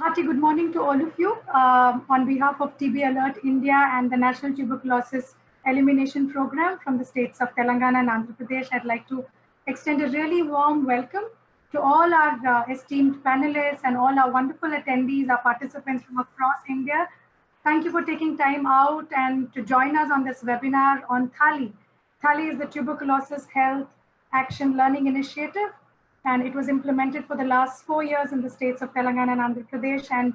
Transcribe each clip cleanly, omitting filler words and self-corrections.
hearty good morning to all of you. On behalf of TB Alert India and the National Tuberculosis Elimination Program from the states of Telangana and Andhra Pradesh, I'd like to extend a really warm welcome to all our esteemed panelists and all our wonderful attendees, our participants from across India. Thank you for taking time out and to join us on this webinar on THALI. THALI is the Tuberculosis Health Action Learning Initiative, and it was implemented for the last 4 years in the states of Telangana and Andhra Pradesh. And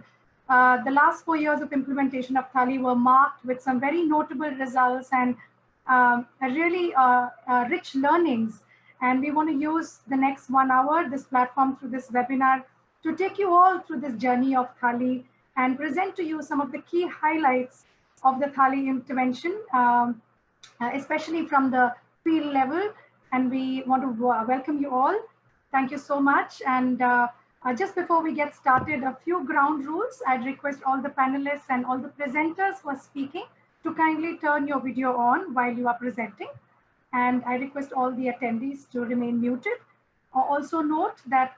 the last 4 years of implementation of THALI were marked with some very notable results and really rich learnings. And we want to use the next 1 hour, this platform through this webinar, to take you all through this journey of THALI and present to you some of the key highlights of the THALI intervention, especially from the field level. And we want to welcome you all. Thank you so much. And just before we get started, a few ground rules. I'd request all the panelists and all the presenters who are speaking to kindly turn your video on while you are presenting. And I request all the attendees to remain muted. Also note that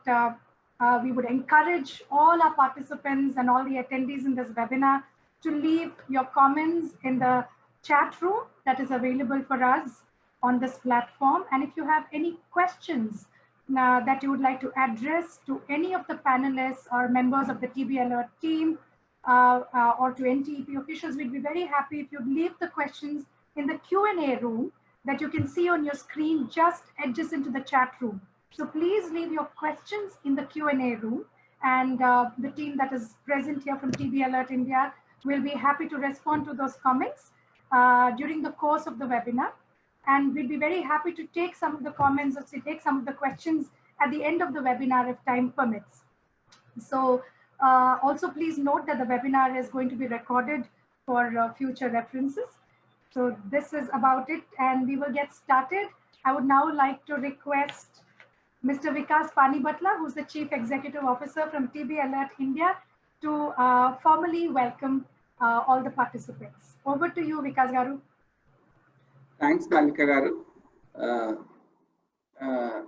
we would encourage all our participants and all the attendees in this webinar to leave your comments in the chat room that is available for us on this platform. And if you have any questions that you would like to address to any of the panelists or members of the TB Alert team or to NTEP officials, we'd be very happy if you'd leave the questions in the Q&A room that you can see on your screen just adjacent to the chat room. So please leave your questions in the Q&A room, and the team that is present here from TB Alert India will be happy to respond to those comments during the course of the webinar. And we'd be very happy to take some of the comments or take some of the questions at the end of the webinar if time permits. So also please note that the webinar is going to be recorded for future references. So this is about it, and we will get started. I would now like to request Mr. Vikas Panibatla, who's the Chief Executive Officer from TB Alert India, to formally welcome all the participants. Over to you, Vikas Garu. Thanks, Malika Garu.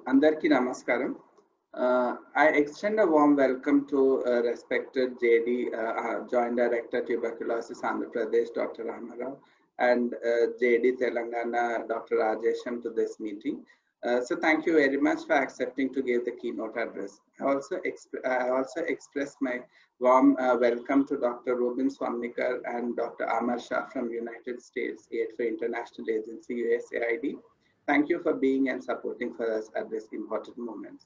Andarki Namaskaram. I extend a warm welcome to respected JD, Joint Director Tuberculosis Andhra Pradesh, Dr. Ramarao, and JD Telangana, Dr. Rajesham, to this meeting. So thank you very much for accepting to give the keynote address. I also express my warm welcome to Dr. Ruben Swamnikar and Dr. Amar Shah from United States Aid for International Agency, USAID. Thank you for being and supporting for us at this important moment.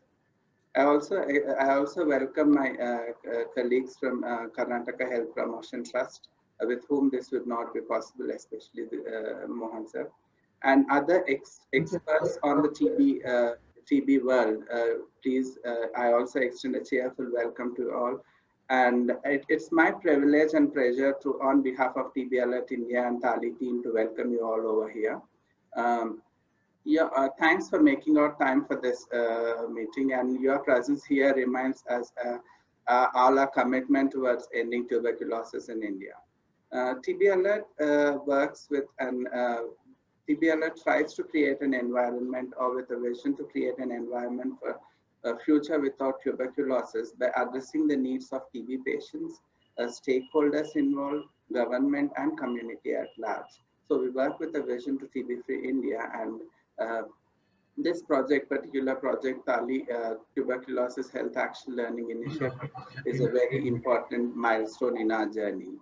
I also welcome my colleagues from Karnataka Health Promotion Trust, with whom this would not be possible, especially Mohan sir, and other experts on the TB world. Please, I also extend a cheerful welcome to all. And it's my privilege and pleasure to, on behalf of TB Alert India and THALI team, to welcome you all over here. Thanks for making our time for this meeting, and your presence here reminds us all our commitment towards ending tuberculosis in India. TB Alert works with an TB Alert tries to create an environment, or with a vision to create an environment for a future without tuberculosis by addressing the needs of TB patients, stakeholders involved, government, and community at large. So we work with a vision to TB-free India, and this particular project, THALI, Tuberculosis Health Action Learning Initiative, is a very important milestone in our journey.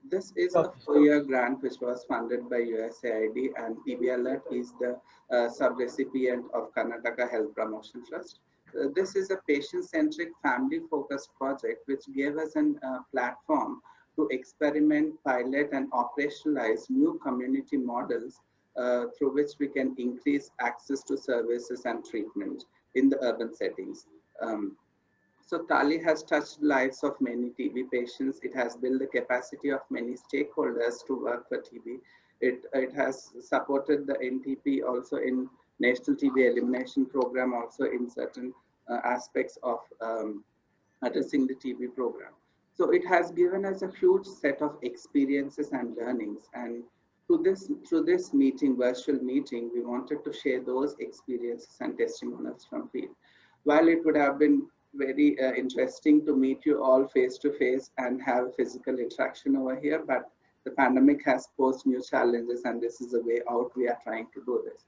This is a 4-year grant which was funded by USAID, and TB Alert is the sub-recipient of Karnataka Health Promotion Trust. This is a patient-centric, family-focused project which gave us a platform to experiment, pilot, and operationalize new community models through which we can increase access to services and treatment in the urban settings. So THALI has touched the lives of many TB patients. It has built the capacity of many stakeholders to work for TB. It has supported the NTP also in National TB Elimination Program, also in certain aspects of addressing the TB program. So it has given us a huge set of experiences and learnings. And through this meeting, virtual meeting, we wanted to share those experiences and testimonials from field. While it would have been very interesting to meet you all face to face and have physical interaction over here. But the pandemic has posed new challenges, and this is the way out. We are trying to do this.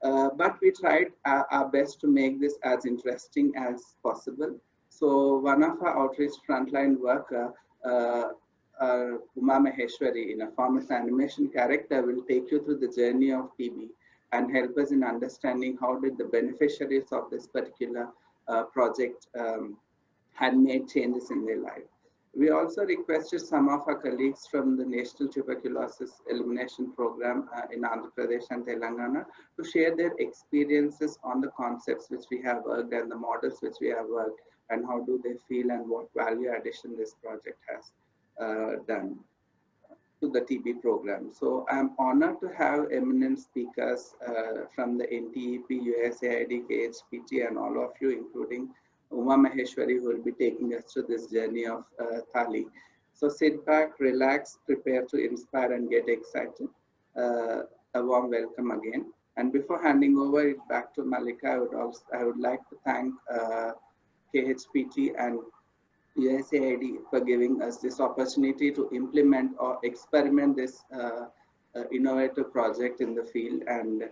But we tried our best to make this as interesting as possible. So one of our outreach frontline worker, Uma Maheshwari, in a form of animation character, will take you through the journey of TB and help us in understanding how did the beneficiaries of this particular project had made changes in their life. We also requested some of our colleagues from the National Tuberculosis Elimination Program in Andhra Pradesh and Telangana to share their experiences on the concepts which we have worked and the models which we have worked, and how do they feel and what value addition this project has done to the TB program. So I'm honored to have eminent speakers from the NTEP, USAID, KHPT, and all of you, including Uma Maheshwari, who will be taking us through this journey of Thali. So sit back, relax, prepare to inspire and get excited. A warm welcome again. And before handing over it back to Malika, I would like to thank KHPT and USAID for giving us this opportunity to implement or experiment this innovative project in the field, and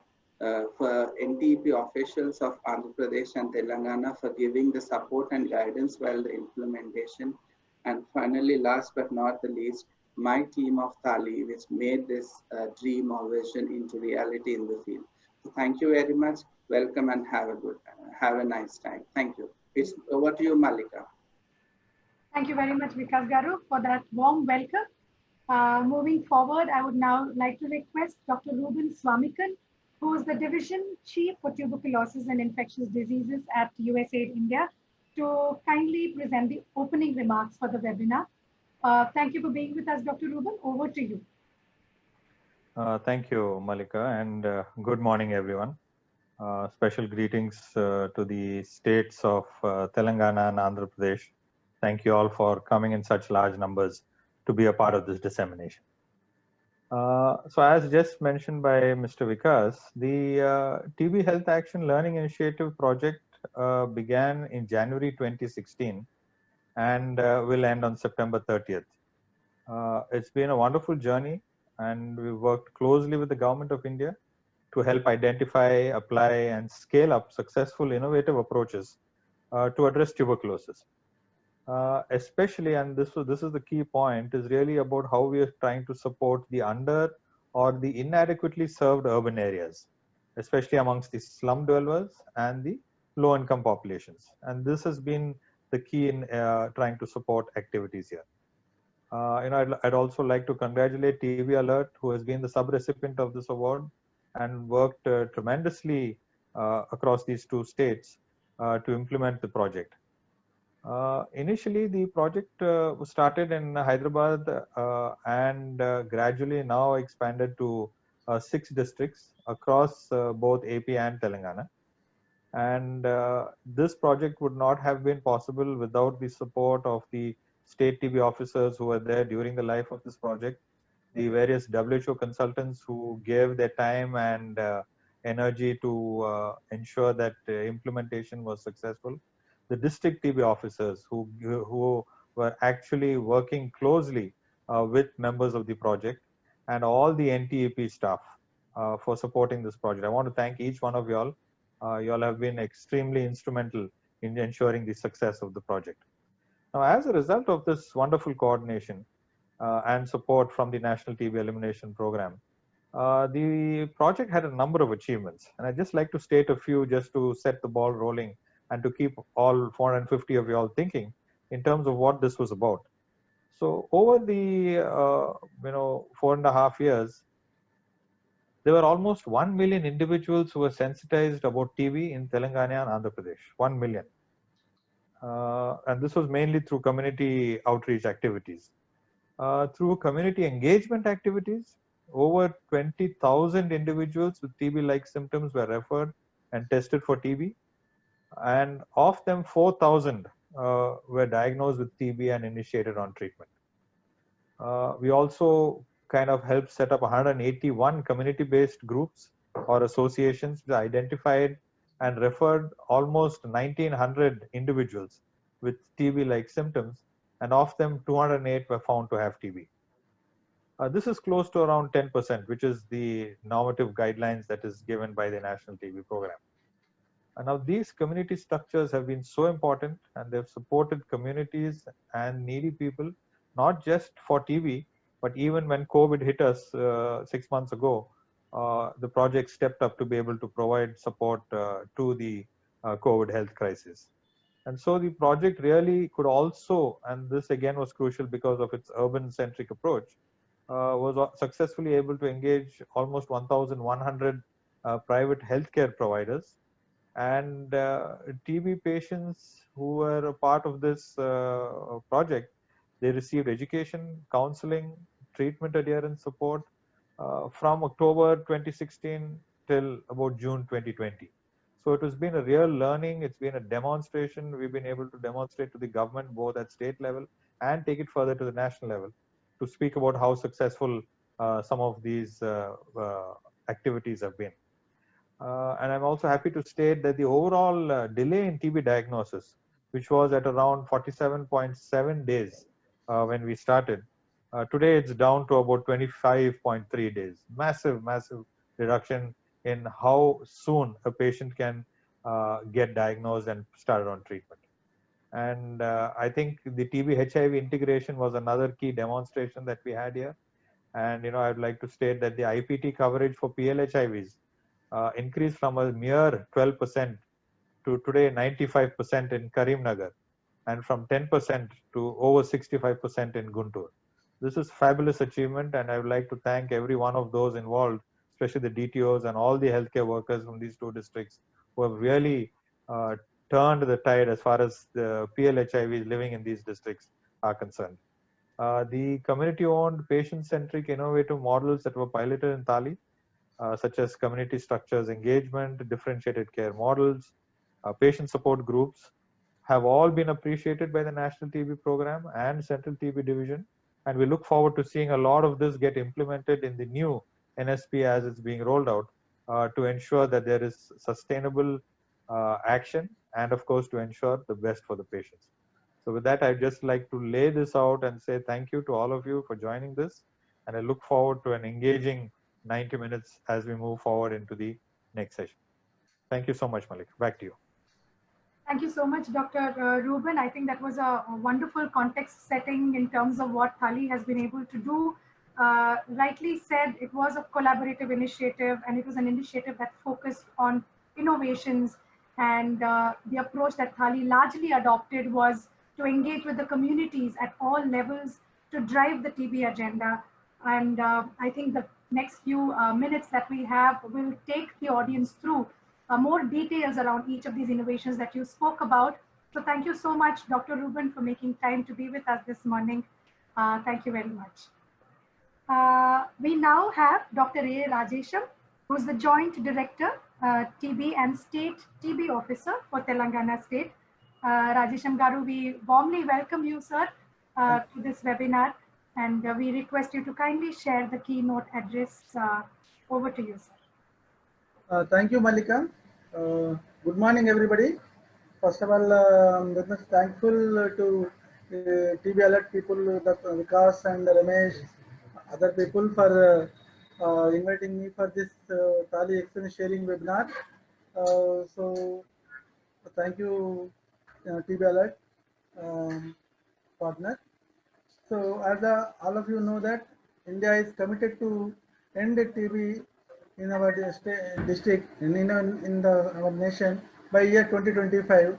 for NTEP officials of Andhra Pradesh and Telangana for giving the support and guidance while the implementation. And finally, last but not the least, my team of Thali, which made this dream or vision into reality in the field. So thank you very much. Welcome and have a nice time. Thank you. It's over to you, Malika. Thank you very much, Vikas Garu, for that warm welcome. Moving forward, I would now like to request Dr. Ruben Swamikan, who is the Division Chief for Tuberculosis and Infectious Diseases at USAID India, to kindly present the opening remarks for the webinar. Thank you for being with us, Dr. Ruben. Over to you. Thank you, Malika, and good morning, everyone. Special greetings to the states of Telangana and Andhra Pradesh. Thank you all for coming in such large numbers to be a part of this dissemination. So as just mentioned by Mr. Vikas, the TB Health Action Learning Initiative project began in January 2016 and will end on September 30th. It's been a wonderful journey, and we worked closely with the Government of India to help identify, apply, and scale up successful innovative approaches to address tuberculosis. Especially, and this is the key point, is really about how we are trying to support the under or the inadequately served urban areas, especially amongst the slum dwellers and the low income populations. And this has been the key in trying to support activities here. I'd also like to congratulate TB Alert, who has been the sub-recipient of this award and worked tremendously across these two states to implement the project. Initially, the project was started in Hyderabad and gradually now expanded to 6 districts across both AP and Telangana. And this project would not have been possible without the support of the state TB officers who were there during the life of this project, the various WHO consultants who gave their time and energy to ensure that implementation was successful, the district TB officers who were actually working closely with members of the project, and all the NTEP staff for supporting this project. I want to thank each one of y'all. Y'all have been extremely instrumental in ensuring the success of the project. Now, as a result of this wonderful coordination and support from the National TB Elimination Program, the project had a number of achievements. And I'd just like to state a few just to set the ball rolling and to keep all 450 of you all thinking in terms of what this was about. So over the 4.5 years, there were almost 1 million individuals who were sensitized about TB in Telangana and Andhra Pradesh. 1 million. And this was mainly through community outreach activities. Through community engagement activities, over 20,000 individuals with TB-like symptoms were referred and tested for TB. And of them, 4,000 were diagnosed with TB and initiated on treatment. We also kind of helped set up 181 community-based groups or associations that identified and referred almost 1,900 individuals with TB-like symptoms, and of them 208 were found to have TB. This is close to around 10%, which is the normative guidelines that is given by the National TB Program. And now these community structures have been so important, and they've supported communities and needy people, not just for TB, but even when COVID hit us 6 months ago, the project stepped up to be able to provide support to the COVID health crisis. And so the project really could also, and this again was crucial because of its urban-centric approach, was successfully able to engage almost 1,100 private healthcare providers. And TB patients who were a part of this project, they received education, counseling, treatment adherence support from October 2016 till about June 2020. So it has been a real learning. It's been a demonstration. We've been able to demonstrate to the government both at state level and take it further to the national level to speak about how successful some of these activities have been. And I'm also happy to state that the overall delay in TB diagnosis, which was at around 47.7 days when we started, today it's down to about 25.3 days. Massive, massive reduction in how soon a patient can get diagnosed and started on treatment. And I think the TB HIV integration was another key demonstration that we had here. And I'd like to state that the IPT coverage for PLHIVs increased from a mere 12% to today 95% in Karimnagar, and from 10% to over 65% in Guntur. This is fabulous achievement, and I would like to thank every one of those involved, especially the DTOs and all the healthcare workers from these two districts who have really turned the tide as far as the PLHIVs living in these districts are concerned. The community-owned, patient-centric, innovative models that were piloted in Tali, such as community structures engagement, differentiated care models, patient support groups, have all been appreciated by the National TB Program and Central TB Division. And we look forward to seeing a lot of this get implemented in the new NSP as it's being rolled out to ensure that there is sustainable action and, of course, to ensure the best for the patients. So with that, I'd just like to lay this out and say thank you to all of you for joining this. And I look forward to an engaging 90 minutes as we move forward into the next session. Thank you so much, Malik. Back to you. Thank you so much, Dr. Ruben. I think that was a wonderful context setting in terms of what Tali has been able to do. Rightly said, it was a collaborative initiative, and it was an initiative that focused on innovations. And the approach that Tali largely adopted was to engage with the communities at all levels to drive the TB agenda. And I think the next few minutes that we have will take the audience through more details around each of these innovations that you spoke about. So thank you so much, Dr. Ruben, for making time to be with us this morning. Thank you very much. We now have Dr. A. Rajesham, who is the Joint Director, TB and State TB Officer for Telangana State. Rajesham Garu, we warmly welcome you, sir, to this webinar, and we request you to kindly share the keynote address. Over to you, sir. Thank you, Malika. Good morning, everybody. First of all, I'm very much thankful to TB Alert people, Vikas and Ramesh, other people for inviting me for this Tali experience sharing webinar. So, thank you, TB Alert partner. So, as all of you know that India is committed to end TB in our district, in our nation by year 2025,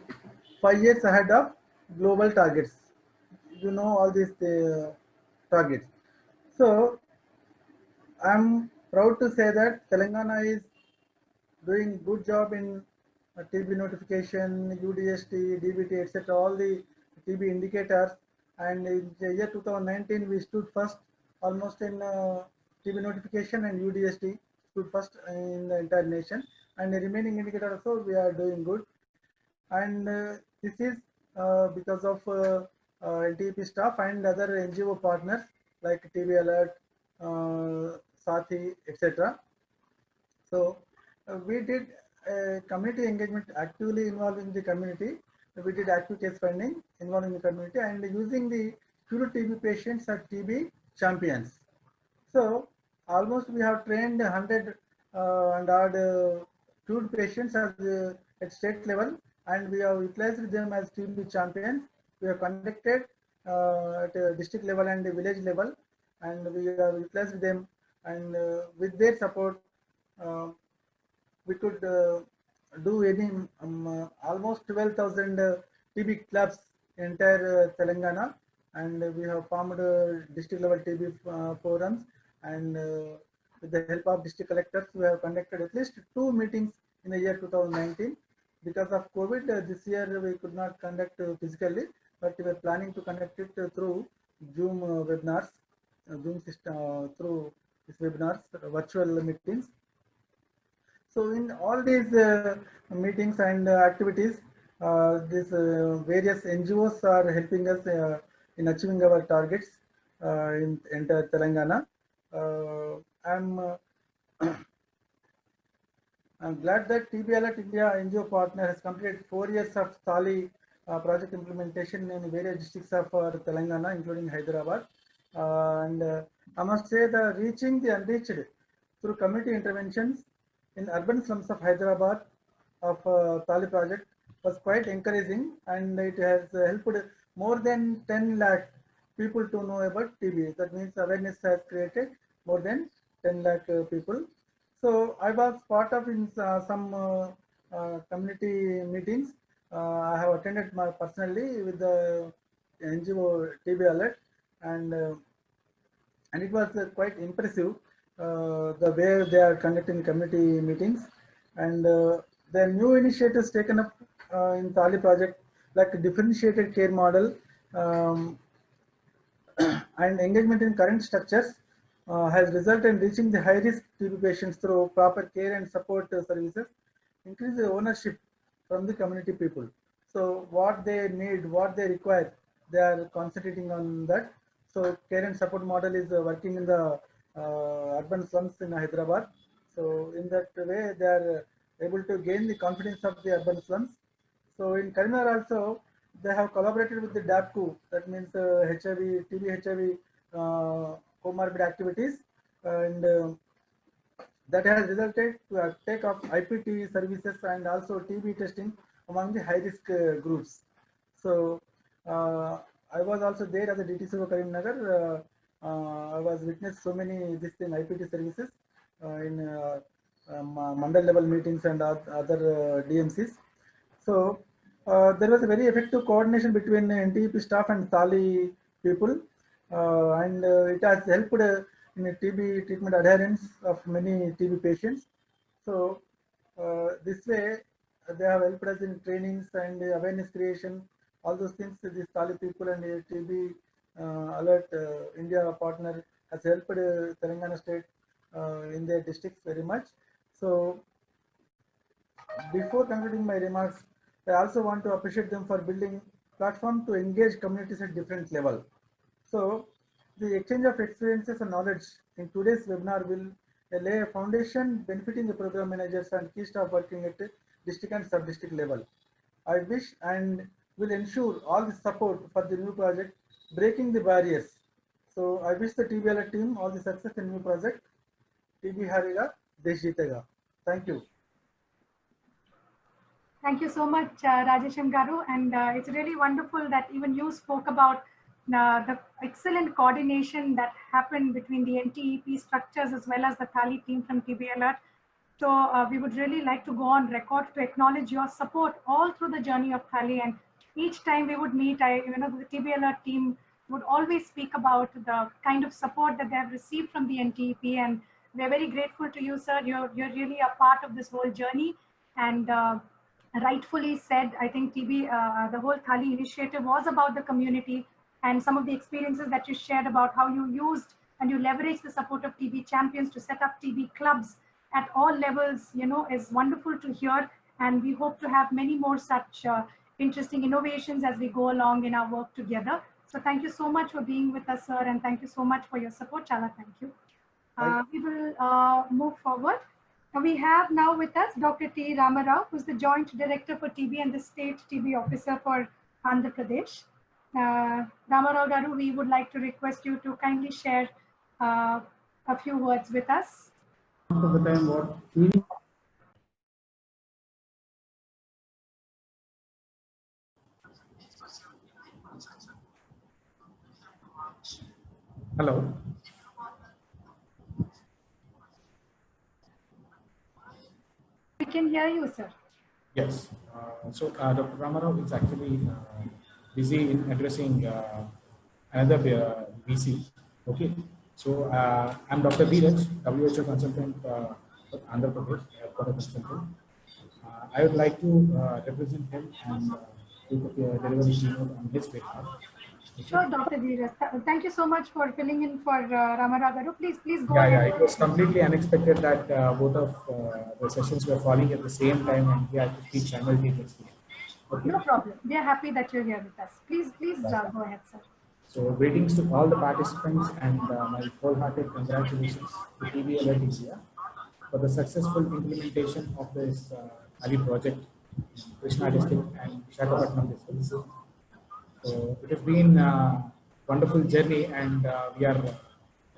5 years ahead of global targets. You know all these targets. So I'm proud to say that Telangana is doing good job in TB notification, UDST, DBT, etc. All the TB indicators. And in the year 2019, we stood first almost in TB notification and UDST. Stood first in the entire nation, and the remaining indicator also we are doing good. And this is because of NTP staff and other NGO partners like TB Alert, Sathi, etc. So we did community engagement, actively involved in the community. we did active case finding involving the community and using the cured TB patients as TB champions. So almost we have trained 100 and odd cured patients at state level, and we have utilized them as TB champions. We have conducted at district level and village level, and we have utilized them, and with their support, we could do any almost 12,000 TB clubs in entire Telangana, and we have formed district level TB forums, and with the help of district collectors, we have conducted at least 2 meetings in the year 2019. Because of COVID, this year we could not conduct physically, but we are planning to conduct it through Zoom webinars, Zoom system, through these webinars, virtual meetings. So in all these meetings and activities, these various NGOs are helping us in achieving our targets in entire Telangana. I'm glad that TB Alert India NGO partner has completed 4 years of TALI project implementation in various districts of Telangana, including Hyderabad. I must say that reaching the unreached through community interventions in urban slums of Hyderabad of TALI project was quite encouraging, and it has helped more than 10 lakh people to know about TB. That means awareness has created more than 10 lakh people. So I was part of in some community meetings. I have attended personally with the NGO TB Alert, and it was quite impressive the way they are conducting community meetings, and the new initiatives taken up in TALI project, like differentiated care model and engagement in current structures, has resulted in reaching the high-risk TB patients through proper care and support services, increase the ownership from the community people. So what they need, what they require, they are concentrating on that. So care and support model is working in the urban slums in Hyderabad. So in that way, they are able to gain the confidence of the urban slums. So in Karimnagar also, they have collaborated with the DAPCO, that means HIV, TB, HIV comorbid activities, and that has resulted to take of IPT services and also TB testing among the high-risk groups. So I was also there as a DTCO Karimnagar. I was witnessed so many this thing IPT services in mandal level meetings and other DMCs. So there was a very effective coordination between NTP staff and TALI people, and it has helped in TB treatment adherence of many TB patients. So this way they have helped us in trainings and awareness creation, all those things. These TALI people and TB Alert India partner has helped Telangana state in their districts very much. So before concluding my remarks, I also want to appreciate them for building platform to engage communities at different level. So the exchange of experiences and knowledge in today's webinar will lay a foundation benefiting the program managers and key staff working at district and sub-district level. I wish and will ensure all the support for the new project, breaking the barriers. So I wish the TB Alert team all the success in new project. TB Harega, Desh Jitega. Thank you. Thank you so much, Rajesham Garu. And it's really wonderful that even you spoke about the excellent coordination that happened between the NTEP structures as well as the TALI team from TB Alert. So we would really like to go on record to acknowledge your support all through the journey of TALI. And each time we would meet, the TB Alert team would always speak about the kind of support that they have received from the NTEP. And we're very grateful to you, sir. You're really a part of this whole journey. And rightfully said, I think the whole TALI initiative was about the community, and some of the experiences that you shared about how you used and you leveraged the support of TB champions to set up TB clubs at all levels, is wonderful to hear. And we hope to have many more such interesting innovations as we go along in our work together. So thank you so much for being with us, sir, and thank you so much for your support, Chala. Thank you. We will move forward. We have now with us Dr. T. Ramarao, who's the Joint Director for TB and the State TB Officer for Andhra Pradesh. Ramarao Garu, we would like to request you to kindly share a few words with us. Of the time, what feeling? Hello. We can hear you, sir. Yes. So Dr. Ramarao is actually busy in addressing another VC. Okay. So I'm Dr. Dheeraj, WHO consultant for Andhra Pradesh, headquarter consultant. I would like to represent him and deliver the keynote on his behalf. Sure, Dr. Dheeraj. Thank you so much for filling in for Ramarao Garu. Please go Yeah, ahead. it was completely unexpected that both of the sessions were falling at the same time and we had to speak simultaneously. Okay. No problem. We are happy that you're here with us. Please go ahead, sir. So greetings to all the participants and my wholehearted congratulations to TB Alert India for the successful implementation of this Ali project in Krishna district and Visakhapatnam district. So it has been a wonderful journey and we are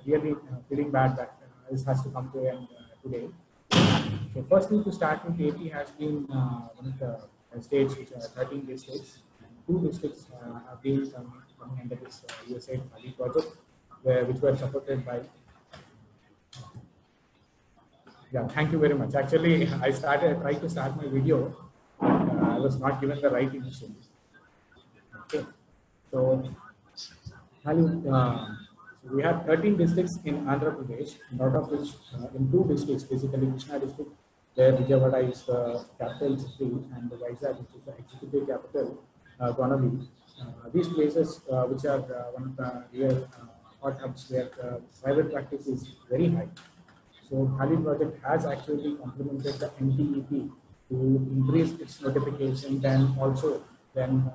really feeling bad that this has to come to an end today. So firstly, to start with, AP has been one of the states which are 13 districts. And 2 districts have been coming under this USAID Ali project, which were supported by. Yeah, thank you very much. Actually, I tried to start my video, and I was not given the right initially. Okay, so we have 13 districts in Andhra Pradesh, and out of which in 2 districts, basically Krishna district, where Vijayawada is the capital city, and the Vizag, which is the executive capital, gonna be. These places, which are one of the real hot hubs where private practice is very high. So Bhali project has actually implemented the NTEP to increase its notifications and also then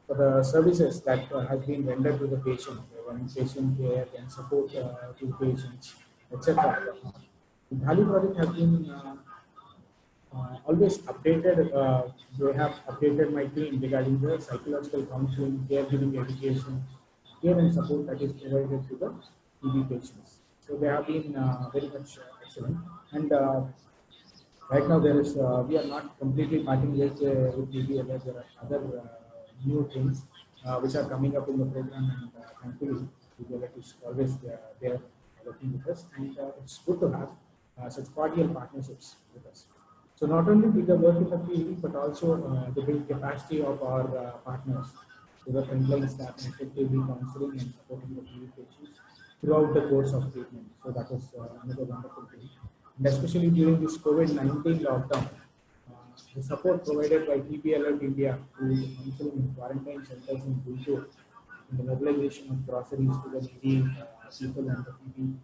for the services that has been rendered to the patient, when patient care and support to patients, etc. The Bhali project has been always updated. They have updated my team regarding the psychological counseling, caregiving education, care and support that is provided to the TB patients. So they have been very much excellent. And right now there is we are not completely parting with TB. There are other new things which are coming up in the program, and thankfully TB is always there working with us, and it's good to have such cordial partnerships with us. So not only did they work in the field, but also the build capacity of our partners to the frontline staff and effectively counseling and supporting the TB patients throughout the course of treatment. So that was another wonderful thing. And especially during this COVID-19 lockdown, the support provided by TB Alert India to counseling in quarantine centers in Guntur, and the mobilization of groceries to the needy people and the TB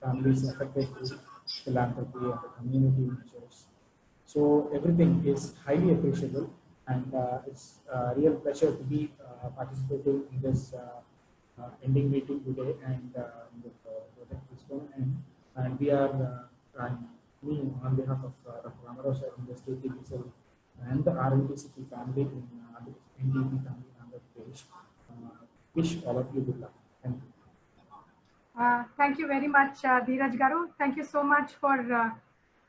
families affected through philanthropy and the community measures. So everything is highly appreciable, and it's a real pleasure to be participating in this ending meeting today, and the project is going to end. And we are, me on behalf of Dr. Ramarao sir in the state TB and the RNTCP family in the NDP family in Andhra Pradesh, wish all of you good luck. Thank you. Thank you very much, Dheeraj Garu. Thank you so much for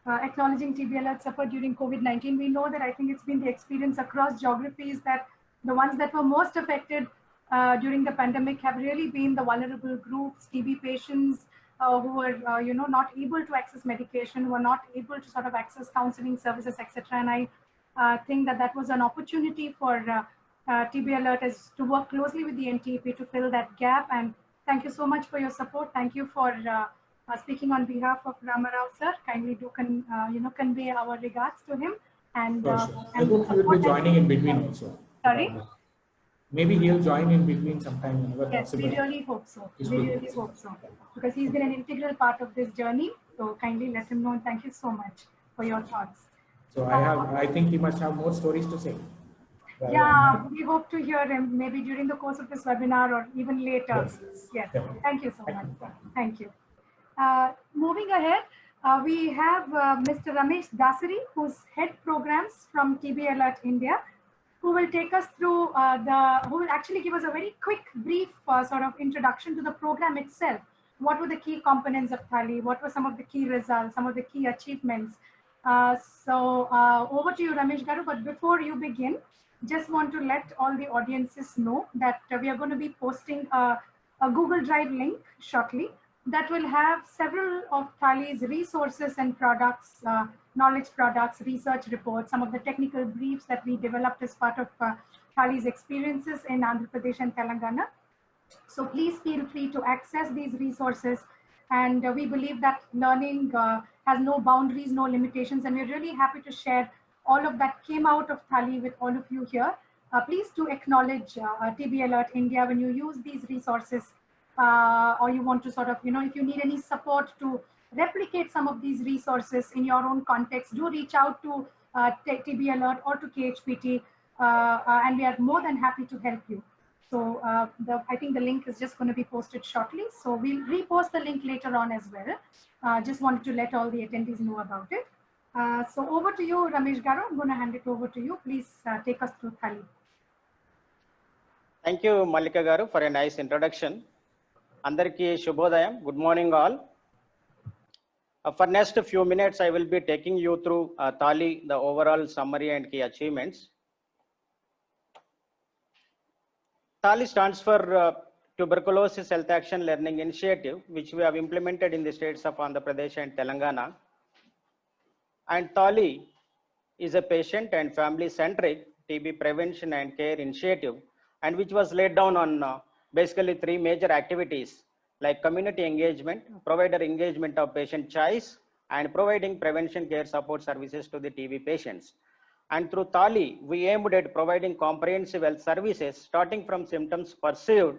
acknowledging TB Alert support during COVID-19. We know that I think it's been the experience across geographies that the ones that were most affected during the pandemic have really been the vulnerable groups, TB patients who were, not able to access medication, who were not able to sort of access counseling services, etc. And I think that was an opportunity for TB Alert is to work closely with the NTEP to fill that gap. And thank you so much for your support. Thank you for speaking on behalf of Ramarao sir. Kindly do convey our regards to him. And sure. I hope he will be joining in between also. Sorry? Maybe he'll join in between sometime whenever yes, possible. We really hope so. We really hope so. Because he's been an integral part of this journey. So kindly let him know. And thank you so much for your thoughts. So I think he must have more stories to say. Yeah, we hope to hear him maybe during the course of this webinar or even later. Yes. Thank you so much. Thank you. Moving ahead, We have Mr. Ramesh Dasari, who's head programs from TB Alert India, who will take us through who will actually give us a very quick, brief sort of introduction to the program itself. What were the key components of Thali? What were some of the key results, some of the key achievements? Over to you, Ramesh Garu. But before you begin, just want to let all the audiences know that we are going to be posting a Google Drive link shortly that will have several of Thali's resources and products, knowledge products, research reports, some of the technical briefs that we developed as part of Thali's experiences in Andhra Pradesh and Telangana. So please feel free to access these resources. And we believe that learning has no boundaries, no limitations, and we're really happy to share all of that came out of Thali with all of you here. Please do acknowledge TB Alert India when you use these resources, or you want to sort of, if you need any support to replicate some of these resources in your own context, do reach out to TB Alert or to KHPT, and we are more than happy to help you. So I think the link is just going to be posted shortly. So we'll repost the link later on as well. Just wanted to let all the attendees know about it. So over to you, Ramesh Garu. I'm going to hand it over to you. Please take us through Thali. Thank you, Malika Garu, for a nice introduction. Andarki Shubhodayam. Good morning, all. For next few minutes, I will be taking you through Thali, the overall summary and key achievements. Thali stands for Tuberculosis Health Action Learning Initiative, which we have implemented in the states of Andhra Pradesh and Telangana. And Thali is a patient and family-centric TB prevention and care initiative, and which was laid down on basically three major activities like community engagement, provider engagement of patient choice, and providing prevention care support services to the TB patients. And through Thali, we aimed at providing comprehensive health services starting from symptoms perceived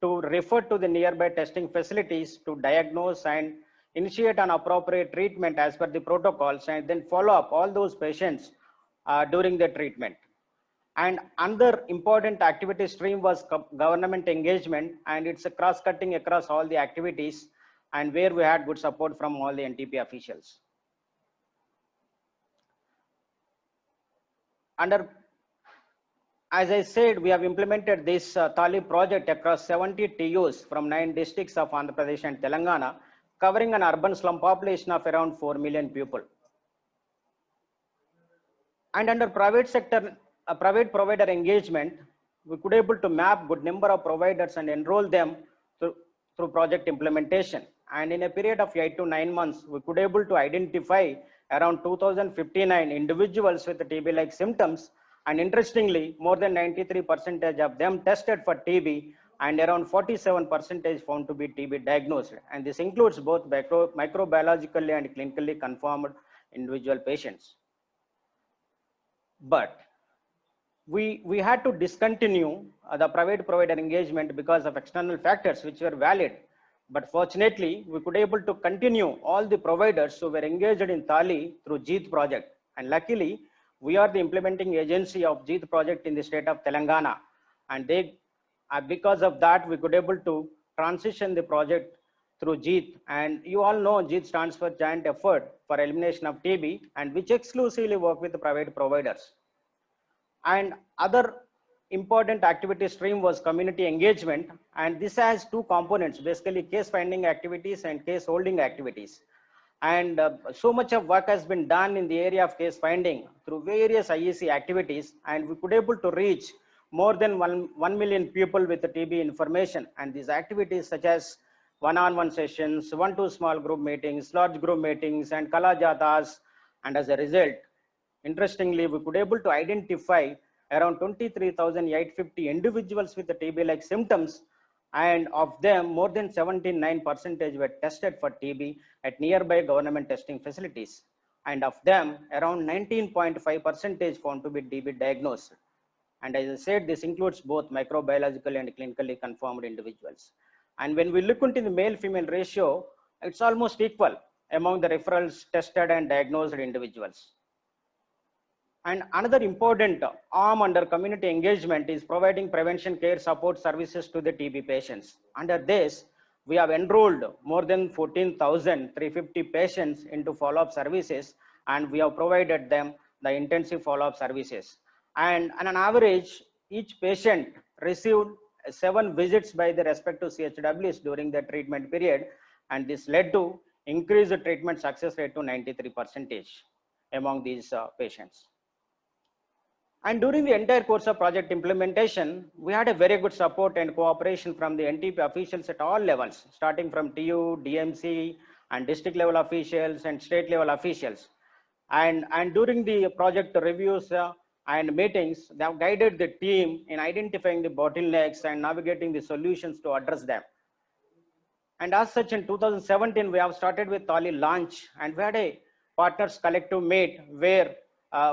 to refer to the nearby testing facilities to diagnose and initiate an appropriate treatment as per the protocols, and then follow up all those patients during the treatment. And another important activity stream was government engagement, and it's a cross-cutting across all the activities, and where we had good support from all the NTP officials. As I said, we have implemented this Thali project across 70 TUs from 9 districts of Andhra Pradesh and Telangana, covering an urban slum population of around 4 million people. And under private sector, private provider engagement, we could able to map good number of providers and enroll them through project implementation. And in a period of 8 to 9 months, we could able to identify around 2,059 individuals with TB-like symptoms. And interestingly, more than 93% of them tested for TB, and around 47% found to be TB diagnosed. And this includes both microbiologically and clinically confirmed individual patients. But we had to discontinue the private provider engagement because of external factors which were valid. But fortunately, we could able to continue all the providers who were engaged in Thali through JEET project. And luckily, we are the implementing agency of JEET project in the state of Telangana. And because of that, we could able to transition the project through JEET. And you all know JEET stands for Joint Effort for Elimination of TB, and which exclusively work with the private providers. And other important activity stream was community engagement, and this has two components, basically case finding activities and case holding activities. And so much of work has been done in the area of case finding through various IEC activities, and we could able to reach more than 1 million people with the TB information. And these activities such as one-on-one sessions, 1-2 small group meetings, large group meetings, and Kala Jatas. And as a result, interestingly, we could able to identify around 23,850 individuals with the TB-like symptoms, and of them, more than 79% were tested for TB at nearby government testing facilities. And of them, around 19.5% found to be TB diagnosed. And as I said, this includes both microbiological and clinically confirmed individuals. And when we look into the male-female ratio, it's almost equal among the referrals tested and diagnosed individuals. And another important arm under community engagement is providing prevention care support services to the TB patients. Under this, we have enrolled more than 14,350 patients into follow-up services, and we have provided them the intensive follow-up services. And on an average, each patient received 7 visits by the respective CHWs during the treatment period, and this led to increased treatment success rate to 93% among these patients. And during the entire course of project implementation, we had a very good support and cooperation from the NTP officials at all levels, starting from TU, DMC, and district level officials and state level officials. And during the project reviews and meetings, they have guided the team in identifying the bottlenecks and navigating the solutions to address them. And as such, in 2017, we have started with TALI launch, and we had a partners collective meet where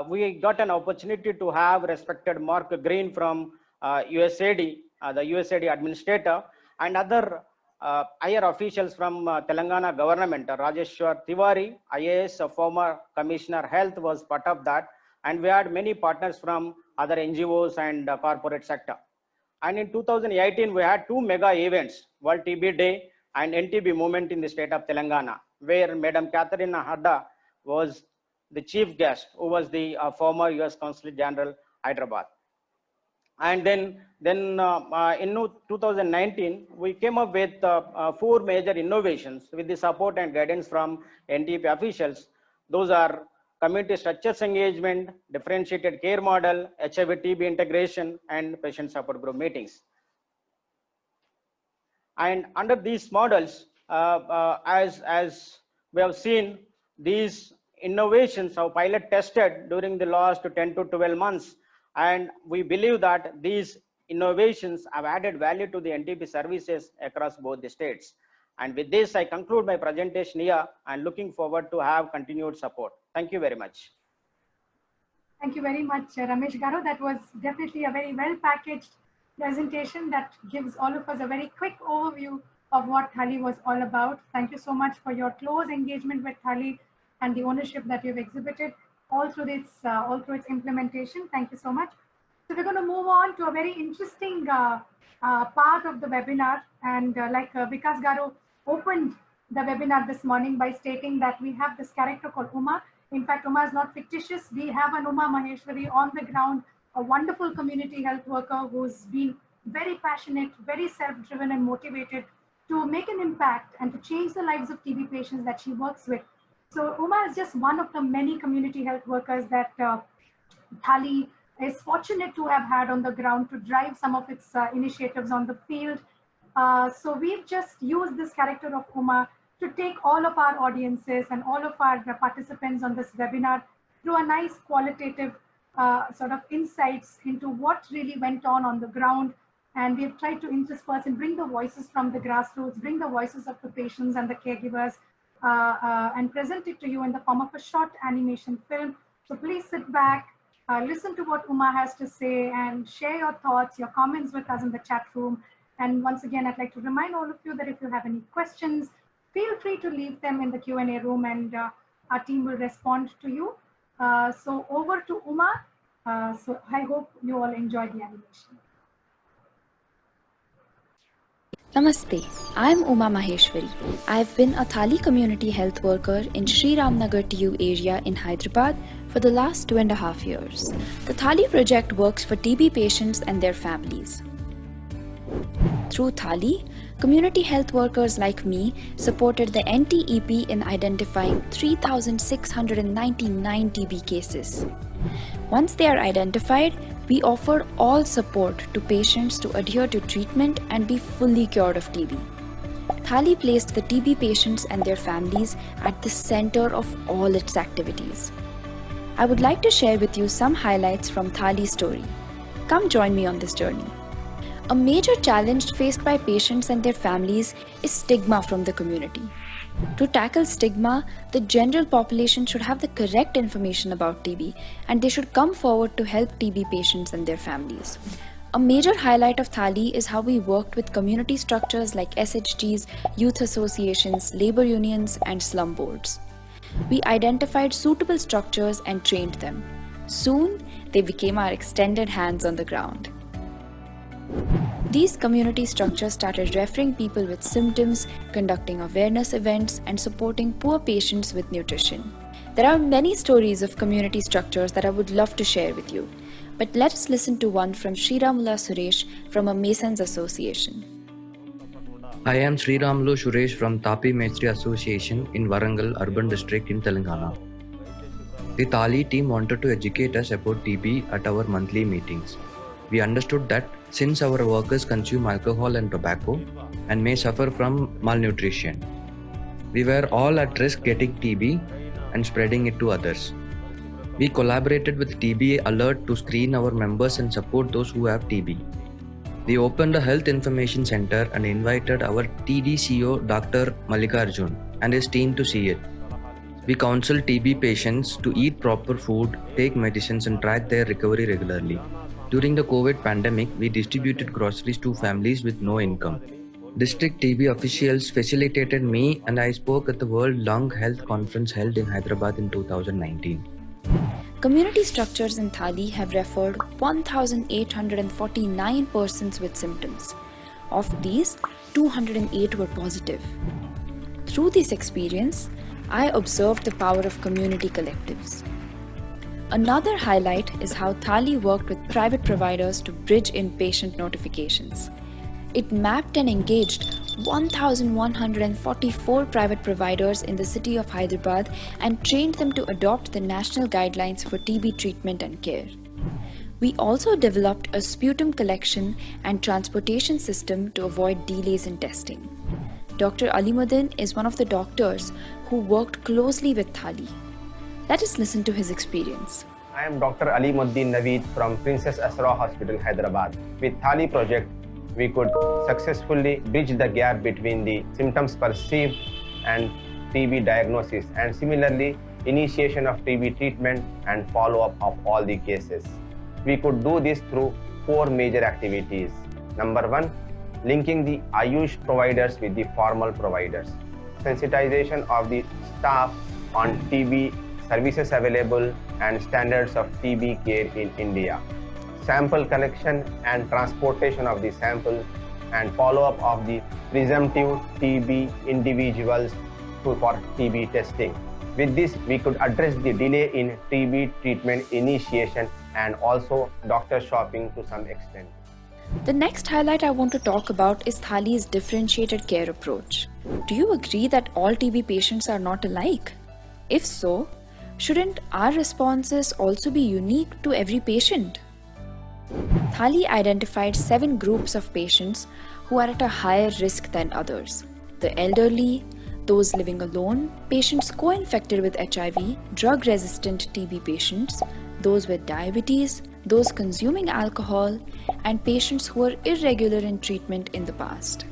we got an opportunity to have respected Mark Green from USAID, the USAID administrator, and other higher officials from Telangana government. Rajeshwar Tiwari, IAS, a former Commissioner Health, was part of that. And we had many partners from other NGOs and corporate sector. And in 2018, we had 2 mega events, World TB Day and NTB Movement in the state of Telangana, where Madam Catherine Hadda was the chief guest, who was the former US Consul General, Hyderabad. And then in 2019, we came up with 4 major innovations with the support and guidance from NTP officials. Those are community structures engagement, differentiated care model, HIV/TB integration, and patient support group meetings. And under these models, as we have seen, these innovations are pilot tested during the last 10 to 12 months. And we believe that these innovations have added value to the NTP services across both the states. And with this, I conclude my presentation here and looking forward to have continued support. Thank you very much. Thank you very much, Ramesh Garu. That was definitely a very well packaged presentation that gives all of us a very quick overview of what TALI was all about. Thank you so much for your close engagement with TALI and the ownership that you've exhibited all through its implementation. Thank you so much. So we're going to move on to a very interesting part of the webinar. And like Vikas Garu opened the webinar this morning by stating that we have this character called Uma. In fact, Uma is not fictitious. We have an Uma Maheshwari on the ground, a wonderful community health worker who's been very passionate, very self-driven and motivated to make an impact and to change the lives of TB patients that she works with. So Uma is just one of the many community health workers that TALI is fortunate to have had on the ground to drive some of its initiatives on the field. So we've just used this character of Uma to take all of our audiences and all of our participants on this webinar through a nice qualitative sort of insights into what really went on the ground. And we've tried to intersperse and bring the voices from the grassroots, bring the voices of the patients and the caregivers, and present it to you in the form of a short animation film. So please sit back, listen to what Uma has to say, and share your thoughts, your comments with us in the chat room. And once again, I'd like to remind all of you that if you have any questions, feel free to leave them in the Q&A room, and our team will respond to you. So over to Uma. So I hope you all enjoy the animation. Namaste, I'm Uma Maheshwari. I've been a TALI community health worker in Sri Ramnagar TU area in Hyderabad for the last 2.5 years. The TALI project works for TB patients and their families. Through TALI, community health workers like me supported the NTEP in identifying 3,699 TB cases. Once they are identified, we offer all support to patients to adhere to treatment and be fully cured of TB. TALI placed the TB patients and their families at the center of all its activities. I would like to share with you some highlights from TALI's story. Come join me on this journey. A major challenge faced by patients and their families is stigma from the community. To tackle stigma, the general population should have the correct information about TB, and they should come forward to help TB patients and their families. A major highlight of TALI is how we worked with community structures like SHGs, youth associations, labor unions, and slum boards. We identified suitable structures and trained them. Soon, they became our extended hands on the ground. These community structures started referring people with symptoms, conducting awareness events, and supporting poor patients with nutrition. There are many stories of community structures that I would love to share with you, but let us listen to one from Sriramulu Suresh from a Masons Association. I am Sriramulu Suresh from Tapi Mestri Association in Warangal Urban District in Telangana. The Thali team wanted to educate us about TB at our monthly meetings. We understood that since our workers consume alcohol and tobacco and may suffer from malnutrition, we were all at risk getting TB and spreading it to others. We collaborated with TB Alert to screen our members and support those who have TB. We opened a health information center and invited our TDCO Dr. Mallikarjun and his team to see it. We counseled TB patients to eat proper food, take medicines and track their recovery regularly. During the COVID pandemic, we distributed groceries to families with no income. District TB officials facilitated me and I spoke at the World Lung Health Conference held in Hyderabad in 2019. Community structures in Thali have referred 1,849 persons with symptoms. Of these, 208 were positive. Through this experience, I observed the power of community collectives. Another highlight is how Thali worked with private providers to bridge in patient notifications. It mapped and engaged 1,144 private providers in the city of Hyderabad and trained them to adopt the national guidelines for TB treatment and care. We also developed a sputum collection and transportation system to avoid delays in testing. Dr. Alimuddin is one of the doctors who worked closely with Thali. Let us listen to his experience. I am Dr. Alimuddin Naveed from Princess Asra Hospital, Hyderabad. With Thali project, we could successfully bridge the gap between the symptoms perceived and TB diagnosis, and similarly initiation of TB treatment and follow-up of all the cases. We could do this through 4 major activities. Number 1, linking the Ayush providers with the formal providers. Sensitization of the staff on TB services available and standards of TB care in India. Sample collection and transportation of the sample and follow-up of the presumptive TB individuals for TB testing. With this, we could address the delay in TB treatment initiation and also doctor shopping to some extent. The next highlight I want to talk about is Thali's differentiated care approach. Do you agree that all TB patients are not alike? If so, shouldn't our responses also be unique to every patient? Thali identified 7 groups of patients who are at a higher risk than others. The elderly, those living alone, patients co-infected with HIV, drug-resistant TB patients, those with diabetes, those consuming alcohol, and patients who were irregular in treatment in the past.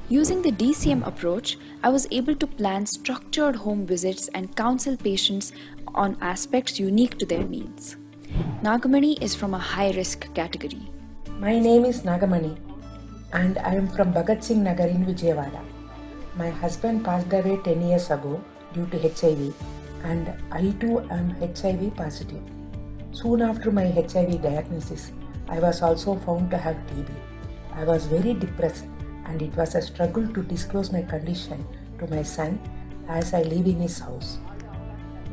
Using the DCM approach, I was able to plan structured home visits and counsel patients on aspects unique to their needs. Nagamani is from a high-risk category. My name is Nagamani and I am from Bhagat Singh Nagar in Vijayawada. My husband passed away 10 years ago due to HIV and I too am HIV positive. Soon after my HIV diagnosis, I was also found to have TB. I was very depressed and it was a struggle to disclose my condition to my son as I live in his house.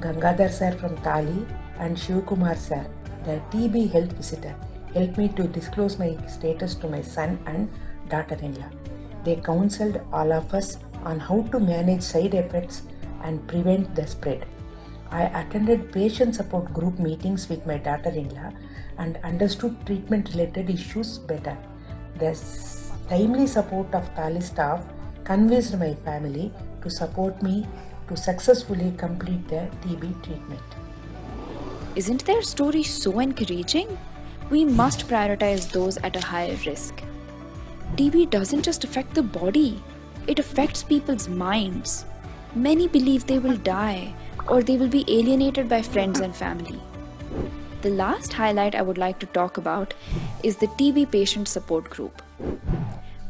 Gangadhar sir from Thali and Shivkumar sir, the TB health visitor, helped me to disclose my status to my son and daughter-in-law. They counseled all of us on how to manage side effects and prevent the spread. I attended patient support group meetings with my daughter-in-law and understood treatment-related issues better. The timely support of Thali staff convinced my family to support me to successfully complete the TB treatment. Isn't their story so encouraging? We must prioritize those at a higher risk. TB doesn't just affect the body, it affects people's minds. Many believe they will die or they will be alienated by friends and family. The last highlight I would like to talk about is the TB Patient Support Group.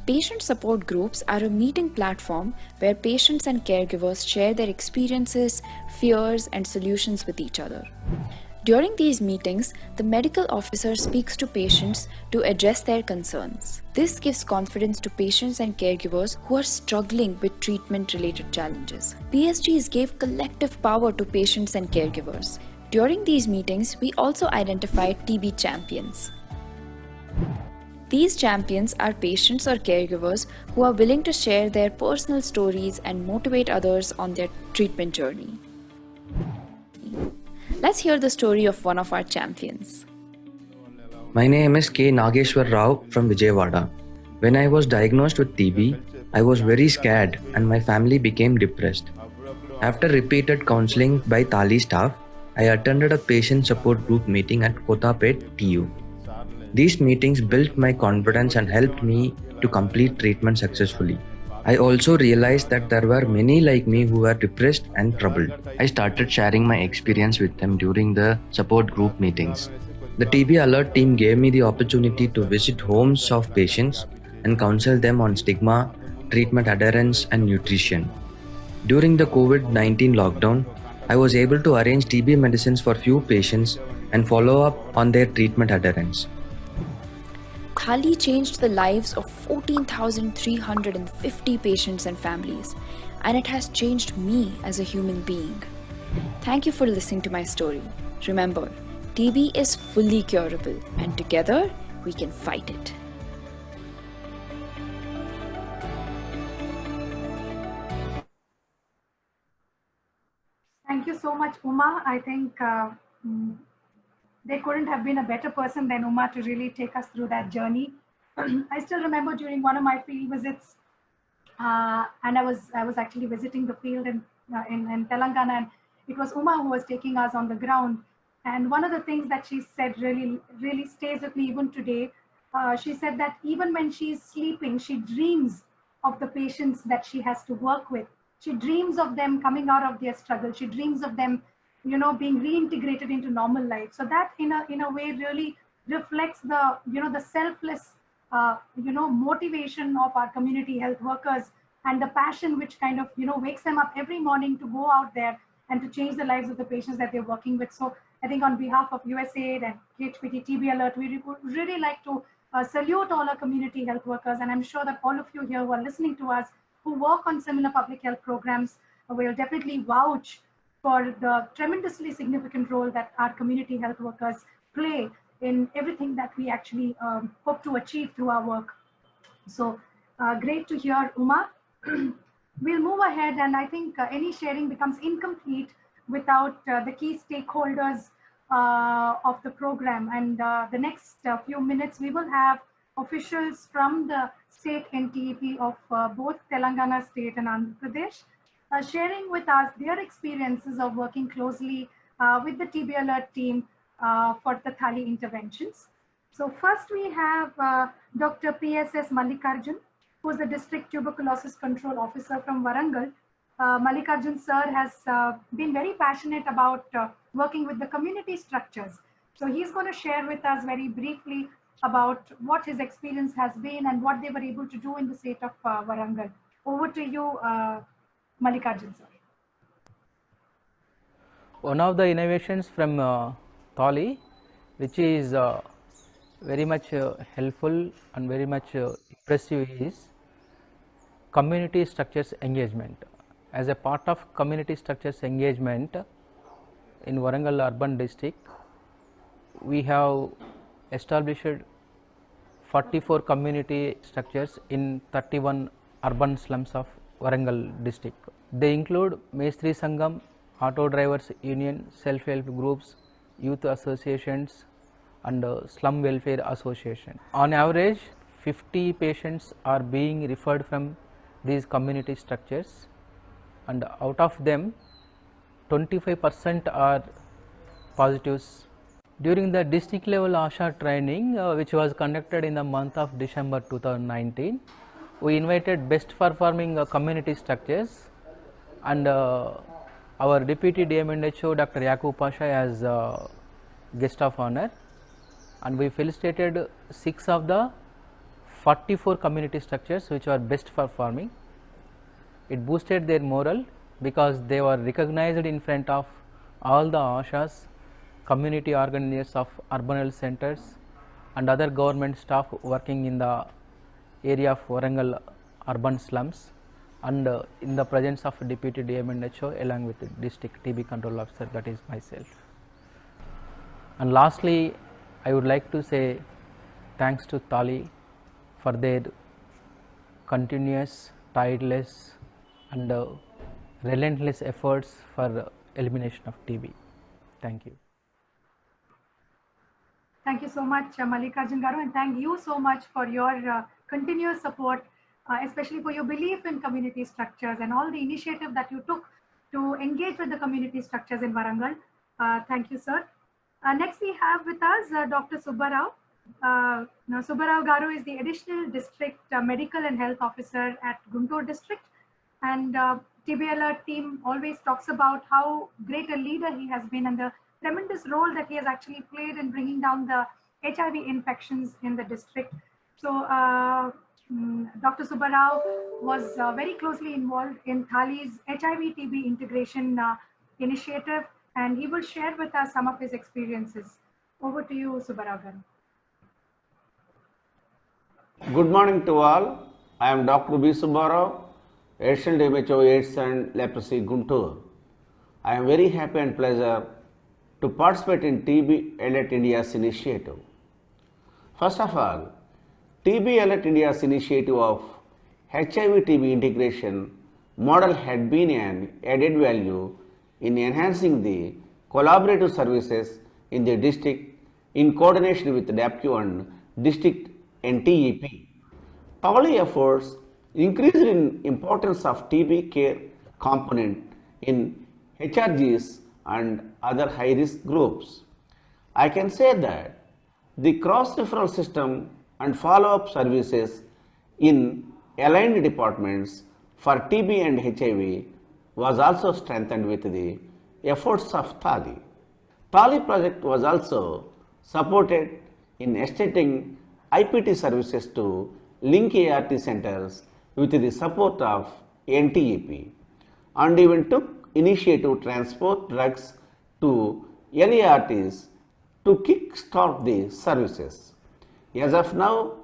Patient support groups are a meeting platform where patients and caregivers share their experiences, fears, and solutions with each other. During these meetings, the medical officer speaks to patients to address their concerns. This gives confidence to patients and caregivers who are struggling with treatment-related challenges. PSGs gave collective power to patients and caregivers. During these meetings, we also identified TB champions. These champions are patients or caregivers who are willing to share their personal stories and motivate others on their treatment journey. Let's hear the story of one of our champions. My name is K. Nageshwar Rao from Vijayawada. When I was diagnosed with TB, I was very scared and my family became depressed. After repeated counseling by Thali staff, I attended a patient support group meeting at Kotapet, TU. These meetings built my confidence and helped me to complete treatment successfully. I also realized that there were many like me who were depressed and troubled. I started sharing my experience with them during the support group meetings. The TB Alert team gave me the opportunity to visit homes of patients and counsel them on stigma, treatment adherence, and nutrition. During the COVID-19 lockdown, I was able to arrange TB medicines for few patients and follow up on their treatment adherence. Thali changed the lives of 14,350 patients and families, and it has changed me as a human being. Thank you for listening to my story. Remember, TB is fully curable, and together we can fight it. Thank you so much, Uma. I think there couldn't have been a better person than Uma to really take us through that journey. I still remember during one of my field visits, and I was actually visiting the field in Telangana, and it was Uma who was taking us on the ground. And one of the things that she said really stays with me even today. She said that even when she's sleeping, she dreams of the patients that she has to work with. She dreams of them coming out of their struggle. She dreams of them, being reintegrated into normal life. So that in a way really reflects the, the selfless, motivation of our community health workers and the passion which kind of, wakes them up every morning to go out there and to change the lives of the patients that they're working with. So I think on behalf of USAID and KHPT TB Alert, we would really like to salute all our community health workers. And I'm sure that all of you here who are listening to us, who work on similar public health programs, will definitely vouch for the tremendously significant role that our community health workers play in everything that we actually hope to achieve through our work. So great to hear, Uma. We'll move ahead, and I think any sharing becomes incomplete without the key stakeholders of the program. And the next few minutes, we will have officials from the state NTEP of both Telangana state and Andhra Pradesh sharing with us their experiences of working closely with the TB Alert team for the Thali interventions. So first we have Dr. PSS Mallikarjun, who is the District Tuberculosis Control Officer from Warangal. Mallikarjun sir has been very passionate about working with the community structures. So he's going to share with us very briefly about what his experience has been and what they were able to do in the state of Warangal. Over to you, Mallikarjun sir. One of the innovations from Thali, which is very much helpful and very much impressive, is community structures engagement. As a part of community structures engagement in Warangal urban district, we have established 44 community structures in 31 urban slums of Warangal district. They include Mestri Sangam, Auto Drivers Union, self-help groups, youth associations, and slum welfare association. On average, 50 patients are being referred from these community structures, and out of them 25% are positives. During the district level ASHA training, which was conducted in the month of December 2019, we invited best performing community structures, and our Deputy DMNHO Dr. Yaqub Pasha as guest of honor, and we felicitated 6 of the 44 community structures which were best performing. It boosted their morale because they were recognized in front of all the ASHAs community organizers of urban health centers and other government staff working in the area of Warangal urban slums, and in the presence of Deputy DM and HO along with the District TB Control Officer, that is myself. And lastly, I would like to say thanks to TALI for their continuous, tireless and relentless efforts for elimination of TB. Thank you. Thank you so much, Mallikarjun Garu, and thank you so much for your continuous support, especially for your belief in community structures and all the initiative that you took to engage with the community structures in Warangal. Thank you, sir. Next, we have with us Dr. Subbarao. Now, Subbarao Garu is the Additional District Medical and Health Officer at Guntur District, and TB Alert team always talks about how great a leader he has been and the tremendous role that he has actually played in bringing down the HIV infections in the district. So Dr. Subbarao was very closely involved in TALI's HIV TB integration initiative, and he will share with us some of his experiences. Over to you, Subbarao Garu. Good morning to all. I am Dr. B. Subbarao, Asian WHO AIDS and Leprosy Guntur. I am very happy and pleasure to participate in TB Alert India's initiative. First of all, TB Alert India's initiative of HIV-TB integration model had been an added value in enhancing the collaborative services in the district in coordination with DAPQ and district NTEP. TALI efforts increased in importance of TB care component in HRGs and other high-risk groups. I can say that the cross-referral system and follow-up services in aligned departments for TB and HIV was also strengthened with the efforts of TALI. TALI project was also supported in extending IPT services to link ART centers with the support of NTEP, and even took initiative to transport drugs to LARTs to kick-start the services. As of now,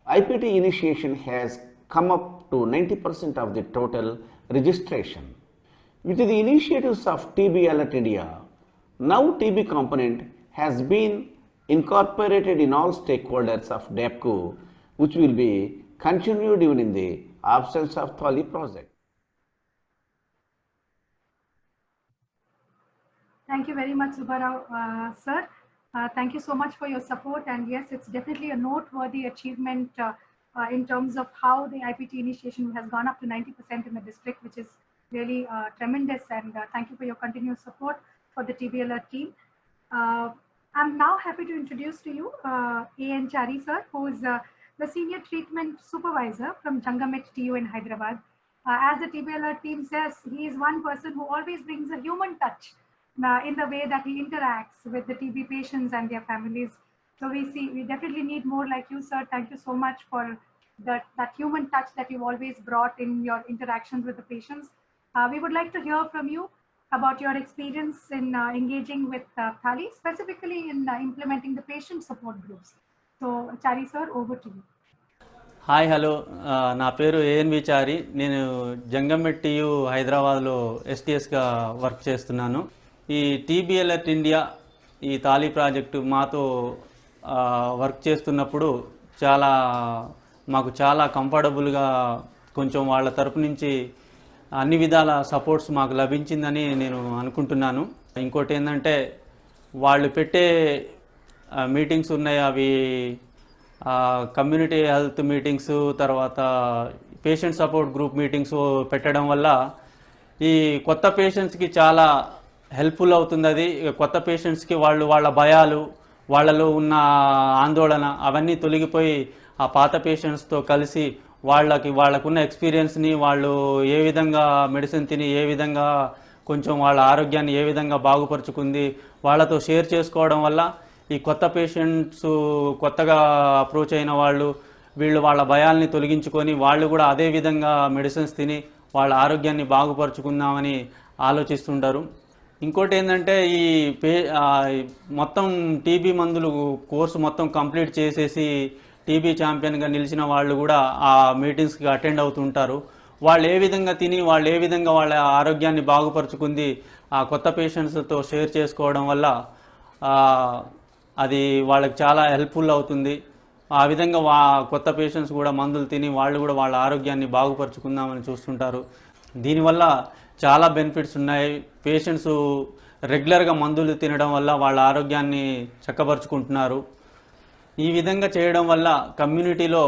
IPT initiation has come up to 90% of the total registration. With the initiatives of TB Alert India, now TB component has been incorporated in all stakeholders of DAPQ, which will be continued even in the absence of TALI project. Thank you very much, Subbarao, sir. Thank you so much for your support, and yes, it's definitely a noteworthy achievement in terms of how the IPT initiation has gone up to 90% in the district, which is really tremendous, and thank you for your continuous support for the TB Alert team. I'm now happy to introduce to you A.N. Chari sir, who is the Senior Treatment Supervisor from Jangamet TU in Hyderabad. As the TB Alert team says, he is one person who always brings a human touch in the way that he interacts with the TB patients and their families. So we definitely need more like you, sir. Thank you so much for that human touch that you've always brought in your interactions with the patients. We would like to hear from you about your experience in engaging with TALI, specifically in implementing the patient support groups. So, Chari sir, over to you. Hi hello నా పేరు ANV చారి. నేను జంగమెట్ TU హైదరాబాద్లో ఎస్టీఎస్గా work చేస్తున్నాను. ఈ TB alert India ఈ thali project మాతో work చేస్తున్నప్పుడు మాకు చాలా కంఫర్టబుల్గా కొంచెం వాళ్ళ తరపు నుంచి అన్ని విధాల సపోర్ట్స్ మాకు లభించిందని నేను అనుకుంటున్నాను. ఇంకోటి ఏంటంటే వాళ్ళు పెట్టే మీటింగ్స్ ఉన్నాయి, అవి కమ్యూనిటీ హెల్త్ మీటింగ్స్, తర్వాత పేషెంట్ సపోర్ట్ గ్రూప్ మీటింగ్స్ పెట్టడం వల్ల ఈ కొత్త పేషెంట్స్కి చాలా హెల్ప్ఫుల్ అవుతుంది. అది కొత్త పేషెంట్స్కి వాళ్ళ భయాలు, వాళ్ళలో ఉన్న ఆందోళన అవన్నీ తొలగిపోయి ఆ పాత పేషెంట్స్తో కలిసి వాళ్ళకున్న ఎక్స్పీరియన్స్ని, వాళ్ళు ఏ విధంగా మెడిసిన్ తిని ఏ విధంగా కొంచెం వాళ్ళ ఆరోగ్యాన్ని ఏ విధంగా బాగుపరుచుకుంది వాళ్ళతో షేర్ చేసుకోవడం వల్ల ఈ కొత్త పేషెంట్స్, కొత్తగా అప్రోచ్ అయిన వీళ్ళు వాళ్ళ భయాల్ని తొలగించుకొని వాళ్ళు కూడా అదే విధంగా మెడిసిన్స్ తిని వాళ్ళ ఆరోగ్యాన్ని బాగుపరుచుకుందామని ఆలోచిస్తుంటారు. ఇంకోటి ఏంటంటే ఈ మొత్తం టీబీ మందులు కోర్సు మొత్తం కంప్లీట్ చేసేసి టీబీ ఛాంపియన్గా నిలిచిన వాళ్ళు కూడా ఆ మీటింగ్స్కి అటెండ్ అవుతుంటారు. వాళ్ళు ఏ విధంగా తిని వాళ్ళు ఏ విధంగా వాళ్ళ ఆరోగ్యాన్ని బాగుపరుచుకుంది ఆ కొత్త పేషెంట్స్తో షేర్ చేసుకోవడం వల్ల అది వాళ్ళకి చాలా హెల్ప్ఫుల్ అవుతుంది. ఆ విధంగా కొత్త పేషెంట్స్ కూడా మందులు తిని వాళ్ళు కూడా వాళ్ళ ఆరోగ్యాన్ని బాగుపరుచుకుందామని చూస్తుంటారు. దీనివల్ల చాలా బెనిఫిట్స్ ఉన్నాయి. పేషెంట్స్ రెగ్యులర్గా మందులు తినడం వల్ల వాళ్ళ ఆరోగ్యాన్ని చక్కబరుచుకుంటున్నారు. ఈ విధంగా చేయడం వల్ల కమ్యూనిటీలో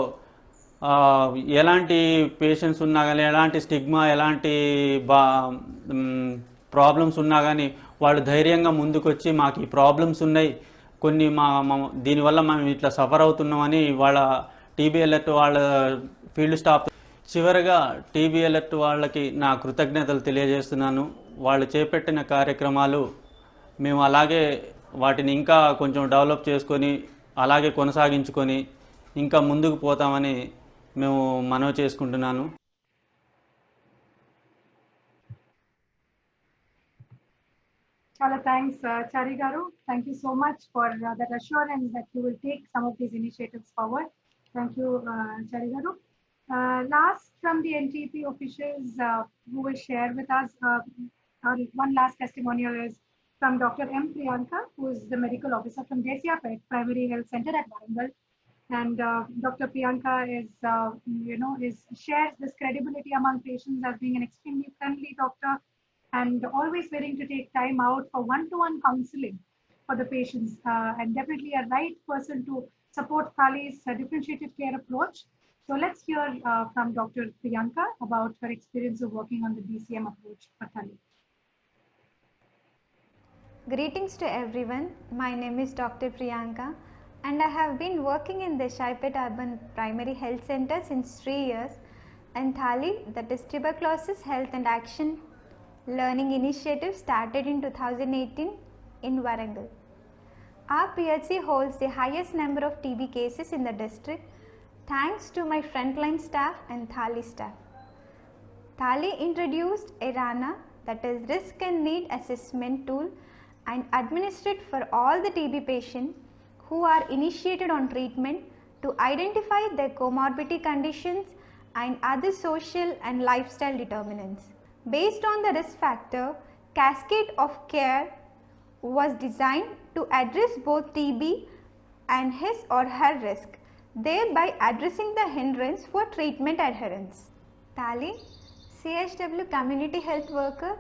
ఎలాంటి పేషెంట్స్ ఉన్నా కానీ, ఎలాంటి స్టిగ్మా, ఎలాంటి ప్రాబ్లమ్స్ ఉన్నా కానీ వాళ్ళు ధైర్యంగా ముందుకొచ్చి మాకు ఈ ప్రాబ్లమ్స్ ఉన్నాయి, కొన్ని దీనివల్ల మేము ఇట్లా సఫర్ అవుతున్నామని వాళ్ళ టీబీ అలర్ట్ వాళ్ళ ఫీల్డ్ స్టాఫ్. చివరగా టీబీ అలర్ట్ వాళ్ళకి నా కృతజ్ఞతలు తెలియజేస్తున్నాను. వాళ్ళు చేపట్టిన కార్యక్రమాలు మేము అలాగే వాటిని ఇంకా కొంచెం డెవలప్ చేసుకొని అలాగే కొనసాగించుకొని ఇంకా ముందుకు పోతామని మేము మనవి చేసుకుంటున్నాను. Chala thanks, Chari Garu. Thank you so much for that assurance that you will take some of these initiatives forward. Thank you, Chari Garu. Last from the NTP officials who will share with us, one last testimonial is from Dr. M. Priyanka, who is the medical officer from Desia Primary Health Center at Warangal. And Dr. Priyanka shares this credibility among patients as being an extremely friendly doctor and always willing to take time out for one-to-one counseling for the patients, and definitely a right person to support Thali's differentiated care approach. So let's hear from Dr. Priyanka about her experience of working on the DCM approach for Thali. Greetings to everyone. My name is Dr. Priyanka and I have been working in the Shaipet Urban Primary Health Center since 3 years, and Thali, that is Tuberculosis Health and Action Learning Initiative, started in 2018 in Warangal. Our PHC holds the highest number of TB cases in the district thanks to my frontline staff and Thali staff. Thali introduced ERANA, that is Risk and Need Assessment tool, and administered for all the TB patients who are initiated on treatment to identify their comorbidity conditions and other social and lifestyle determinants. Based on the risk factor, cascade of care was designed to address both TB and his or her risk, thereby addressing the hindrance for treatment adherence. Thali, CHW community health worker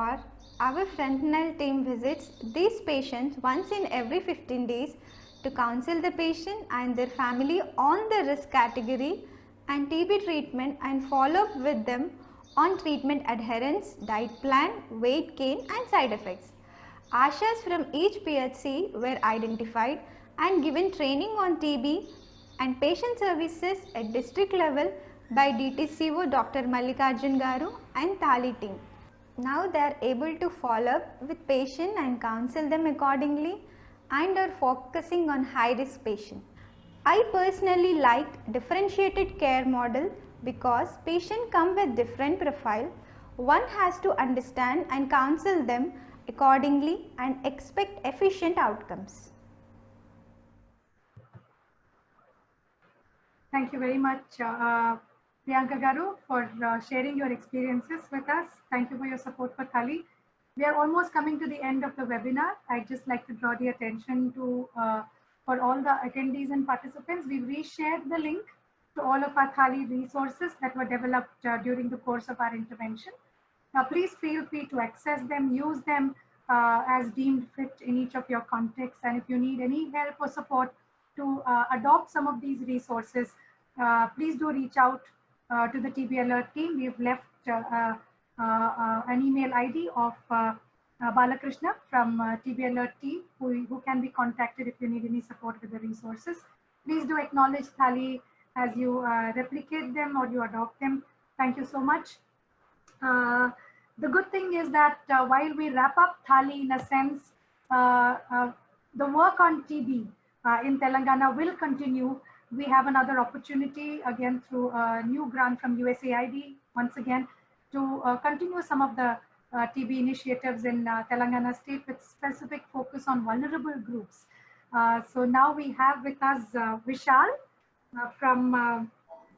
or our frontline team visits these patients once in every 15 days to counsel the patient and their family on the risk category and TB treatment, and follow up with them on treatment adherence, diet plan, weight gain and side effects. Ashas from each PHC were identified and given training on TB and patient services at district level by DTCO Dr. Mallikarjun Garu and Thali team. Now they are able to follow up with patient and counsel them accordingly and are focusing on high risk patient. I personally like differentiated care model because patients come with different profile. One has to understand and counsel them accordingly and expect efficient outcomes. Thank you very much, Priyanka Garu, for sharing your experiences with us. Thank you for your support for Thali. We are almost coming to the end of the webinar. I'd just like to draw the attention to, for all the attendees and participants, we've reshared the link to all of our Thali resources that were developed during the course of our intervention. Now, please feel free to access them, use them as deemed fit in each of your contexts. And if you need any help or support to adopt some of these resources, please do reach out to the TB Alert team. We've left an email ID of Balakrishna from TB Alert team who can be contacted if you need any support with the resources. Please do acknowledge Thali as you replicate them or you adopt them. Thank you so much. The good thing is that while we wrap up Thali, in a sense, the work on TB in Telangana will continue. We have another opportunity again through a new grant from USAID once again to continue some of the TB initiatives in Telangana state with specific focus on vulnerable groups. So now we have with us Vishal from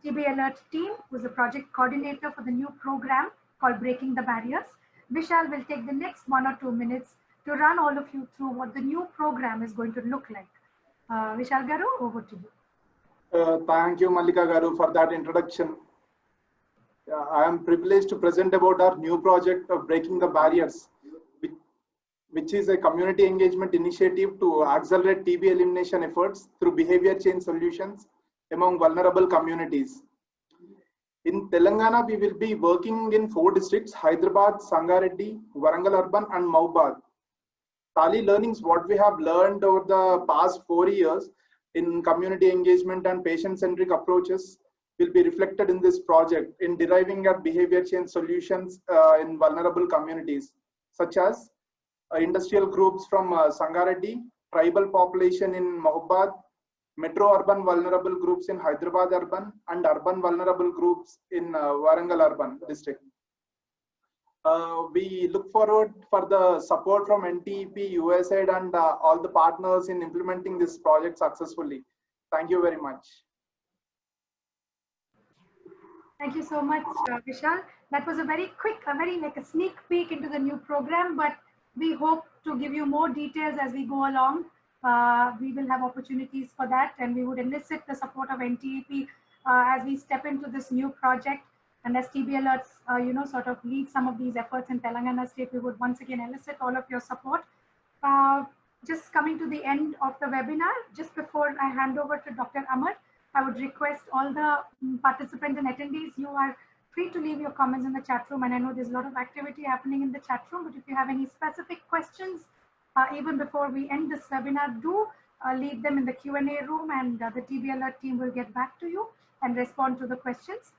TB Alert team, who's a project coordinator for the new program called Breaking the Barriers. Vishal will take the next 1 or 2 minutes to run all of you through what the new program is going to look like. Vishal Garu, over to you. Thank you, Malika Garu, for that introduction. I am privileged to present about our new project of Breaking the Barriers, which is a community engagement initiative to accelerate TB elimination efforts through behavior change solutions among vulnerable communities. In Telangana, we will be working in 4 districts: Hyderabad, Sangareddy, Warangal Urban, and Mahbubad. Thali learnings, what we have learned over the past 4 years in community engagement and patient-centric approaches will be reflected in this project in deriving at behavior change solutions in vulnerable communities, such as industrial groups from Sangareddy, tribal population in Mahbubad, metro urban vulnerable groups in Hyderabad urban, and urban vulnerable groups in Warangal urban district. We look forward for the support from NTEP, USAID, and all the partners in implementing this project successfully. Thank you very much. Thank you so much, Vishal. That was a very quick, like a sneak peek into the new program, but we hope to give you more details as we go along. We will have opportunities for that, and we would elicit the support of NTEP as we step into this new project. And as TB Alerts, sort of lead some of these efforts in Telangana state, we would once again elicit all of your support. Just coming to the end of the webinar, just before I hand over to Dr. Amar, I would request all the participants and attendees, you are free to leave your comments in the chat room. And I know there's a lot of activity happening in the chat room, but if you have any specific questions, even before we end this webinar, do leave them in the Q&A room, and the TB Alert team will get back to you and respond to the questions.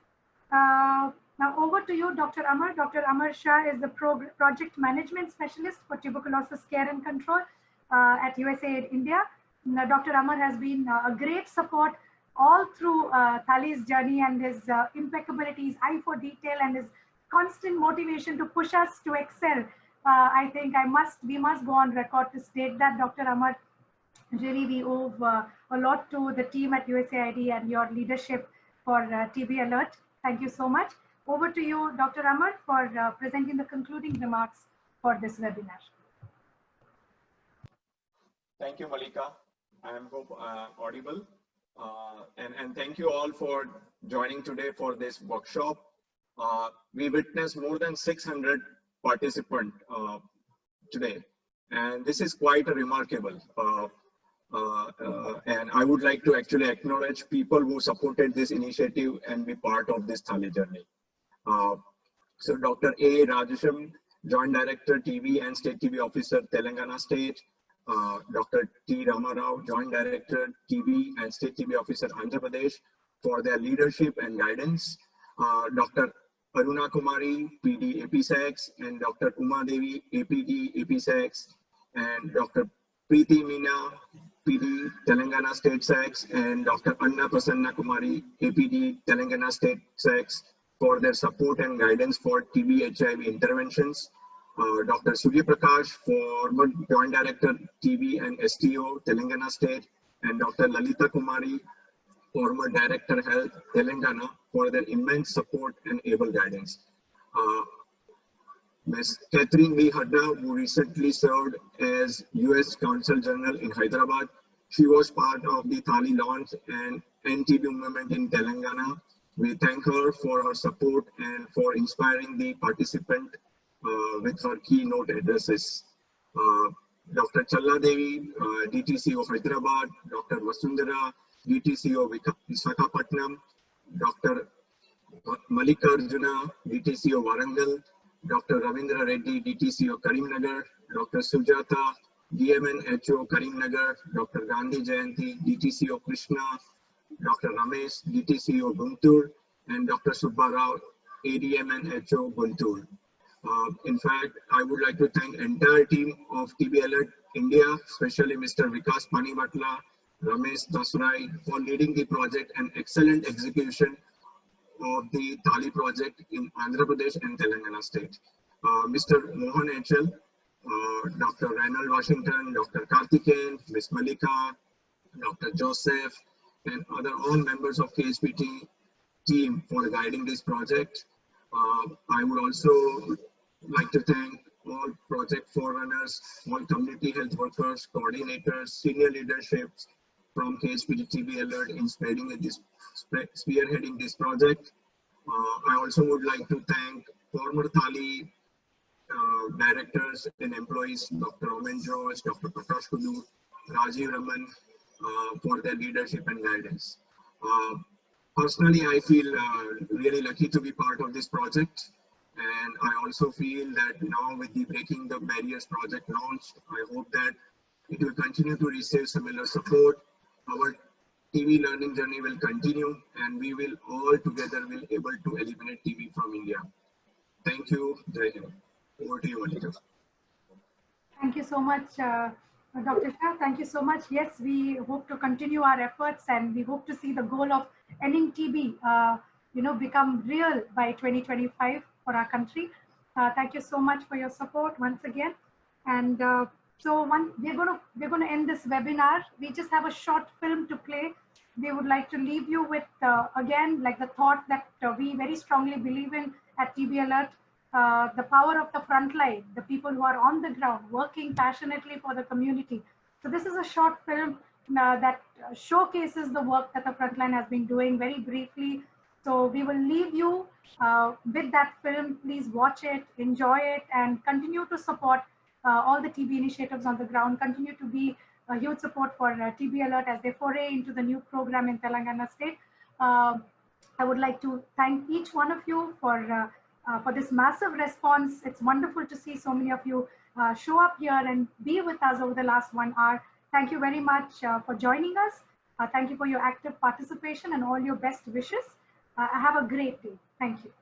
Now over to you, Dr. Amar. Dr. Amar Shah is the project management specialist for tuberculosis care and control at USAID India. Now, Dr. Amar has been a great support all through Thali's journey, and his impeccability, his eye for detail, and his constant motivation to push us to excel. I think we must go on record to state that, Dr. Amar, really we owe a lot to the team at USAID and your leadership for TB Alert. Thank you so much. Over to you, Dr. Amar, for presenting the concluding remarks for this webinar. Thank you, Malika. I am audible. And thank you all for joining today for this workshop. We witnessed more than 600 participants today, and this is quite a remarkable. And I would like to actually acknowledge people who supported this initiative and be part of this Thali journey. So Dr. A. Rajesham, Joint Director, TB and State TB Officer, Telangana State. Dr. T. Ramarao, Joint Director, TB and State TB Officer, Andhra Pradesh, for their leadership and guidance. Dr. Aruna Kumari, PD, APSEX, and Dr. Uma Devi, APD, APSEX, and Dr. Preeti Meena, PD, Telangana State SEX, and Dr. Anna Prasanna Kumari, APD, Telangana State SEX, for their support and guidance for TB HIV interventions. Dr. Surya Prakash, former Joint Director, TB and STO, Telangana State, and Dr. Lalita Kumari, former Director Health, Telangana, for their immense support and able guidance. Ms. Catherine B. Hadda, who recently served as US Consul General in Hyderabad, she was part of the Thali launch and TB movement in Telangana. We thank her for her support and for inspiring the participant with her keynote addresses. Dr. Challa Devi, DTCO Hyderabad, Dr. Vasundhara, DTCO Visakhapatnam, Dr. Mallikarjuna, DTCO Warangal, Dr. Ravindra Reddy, DTCO Karimnagar, Dr. Sujata, DMNHO Karimnagar, Dr. Gandhi Jayanti, DTCO Krishna, Dr. Ramesh, DTCO Guntur, and Dr. Subbarao, ADMNHO Guntur. In fact, I would like to thank entire team of TB Alert India, especially Mr. Vikas Panivatla, Ramesh Dasrai, for leading the project and excellent execution of the Thali project in Andhra Pradesh and Telangana state. Mr. Mohan H.L., Dr. Reinald Washington, Dr. Karthikeyan, Ms. Malika, Dr. Joseph, and all members of KSPT team for guiding this project. I would also like to thank all project forerunners, all community health workers, coordinators, senior leaderships from KSPT TB Alert in spearheading this project. I also would like to thank former Thali directors and employees, Dr. Omen Josh, Dr. Prakash Kudu, Rajiv Raman, for their leadership and guidance. Personally, I feel really lucky to be part of this project. And I also feel that now with the Breaking the Barriers project launched, I hope that it will continue to receive similar support. Our TB learning journey will continue and we will all together will able to eliminate TB from India. Thank you. Jai Hind. Over to you, Malika. Thank you so much, Dr. Shah. Thank you so much. Yes, we hope to continue our efforts and we hope to see the goal of ending TB, become real by 2025 for our country. Thank you so much for your support once again. And we're going to end this webinar. We just have a short film to play. We would like to leave you with again, like the thought that we very strongly believe in at TB Alert. The power of the front line, the people who are on the ground working passionately for the community. So this is a short film that showcases the work that the front line has been doing very briefly. So we will leave you with that film. Please watch it, enjoy it, and continue to support all the TB initiatives on the ground. Continue to be a huge support for TB Alert as they foray into the new program in Telangana state. I would like to thank each one of you for this massive response. It's wonderful to see so many of you show up here and be with us over the last 1 hour. Thank you very much for joining us. Thank you for your active participation and all your best wishes. Have a great day. Thank you.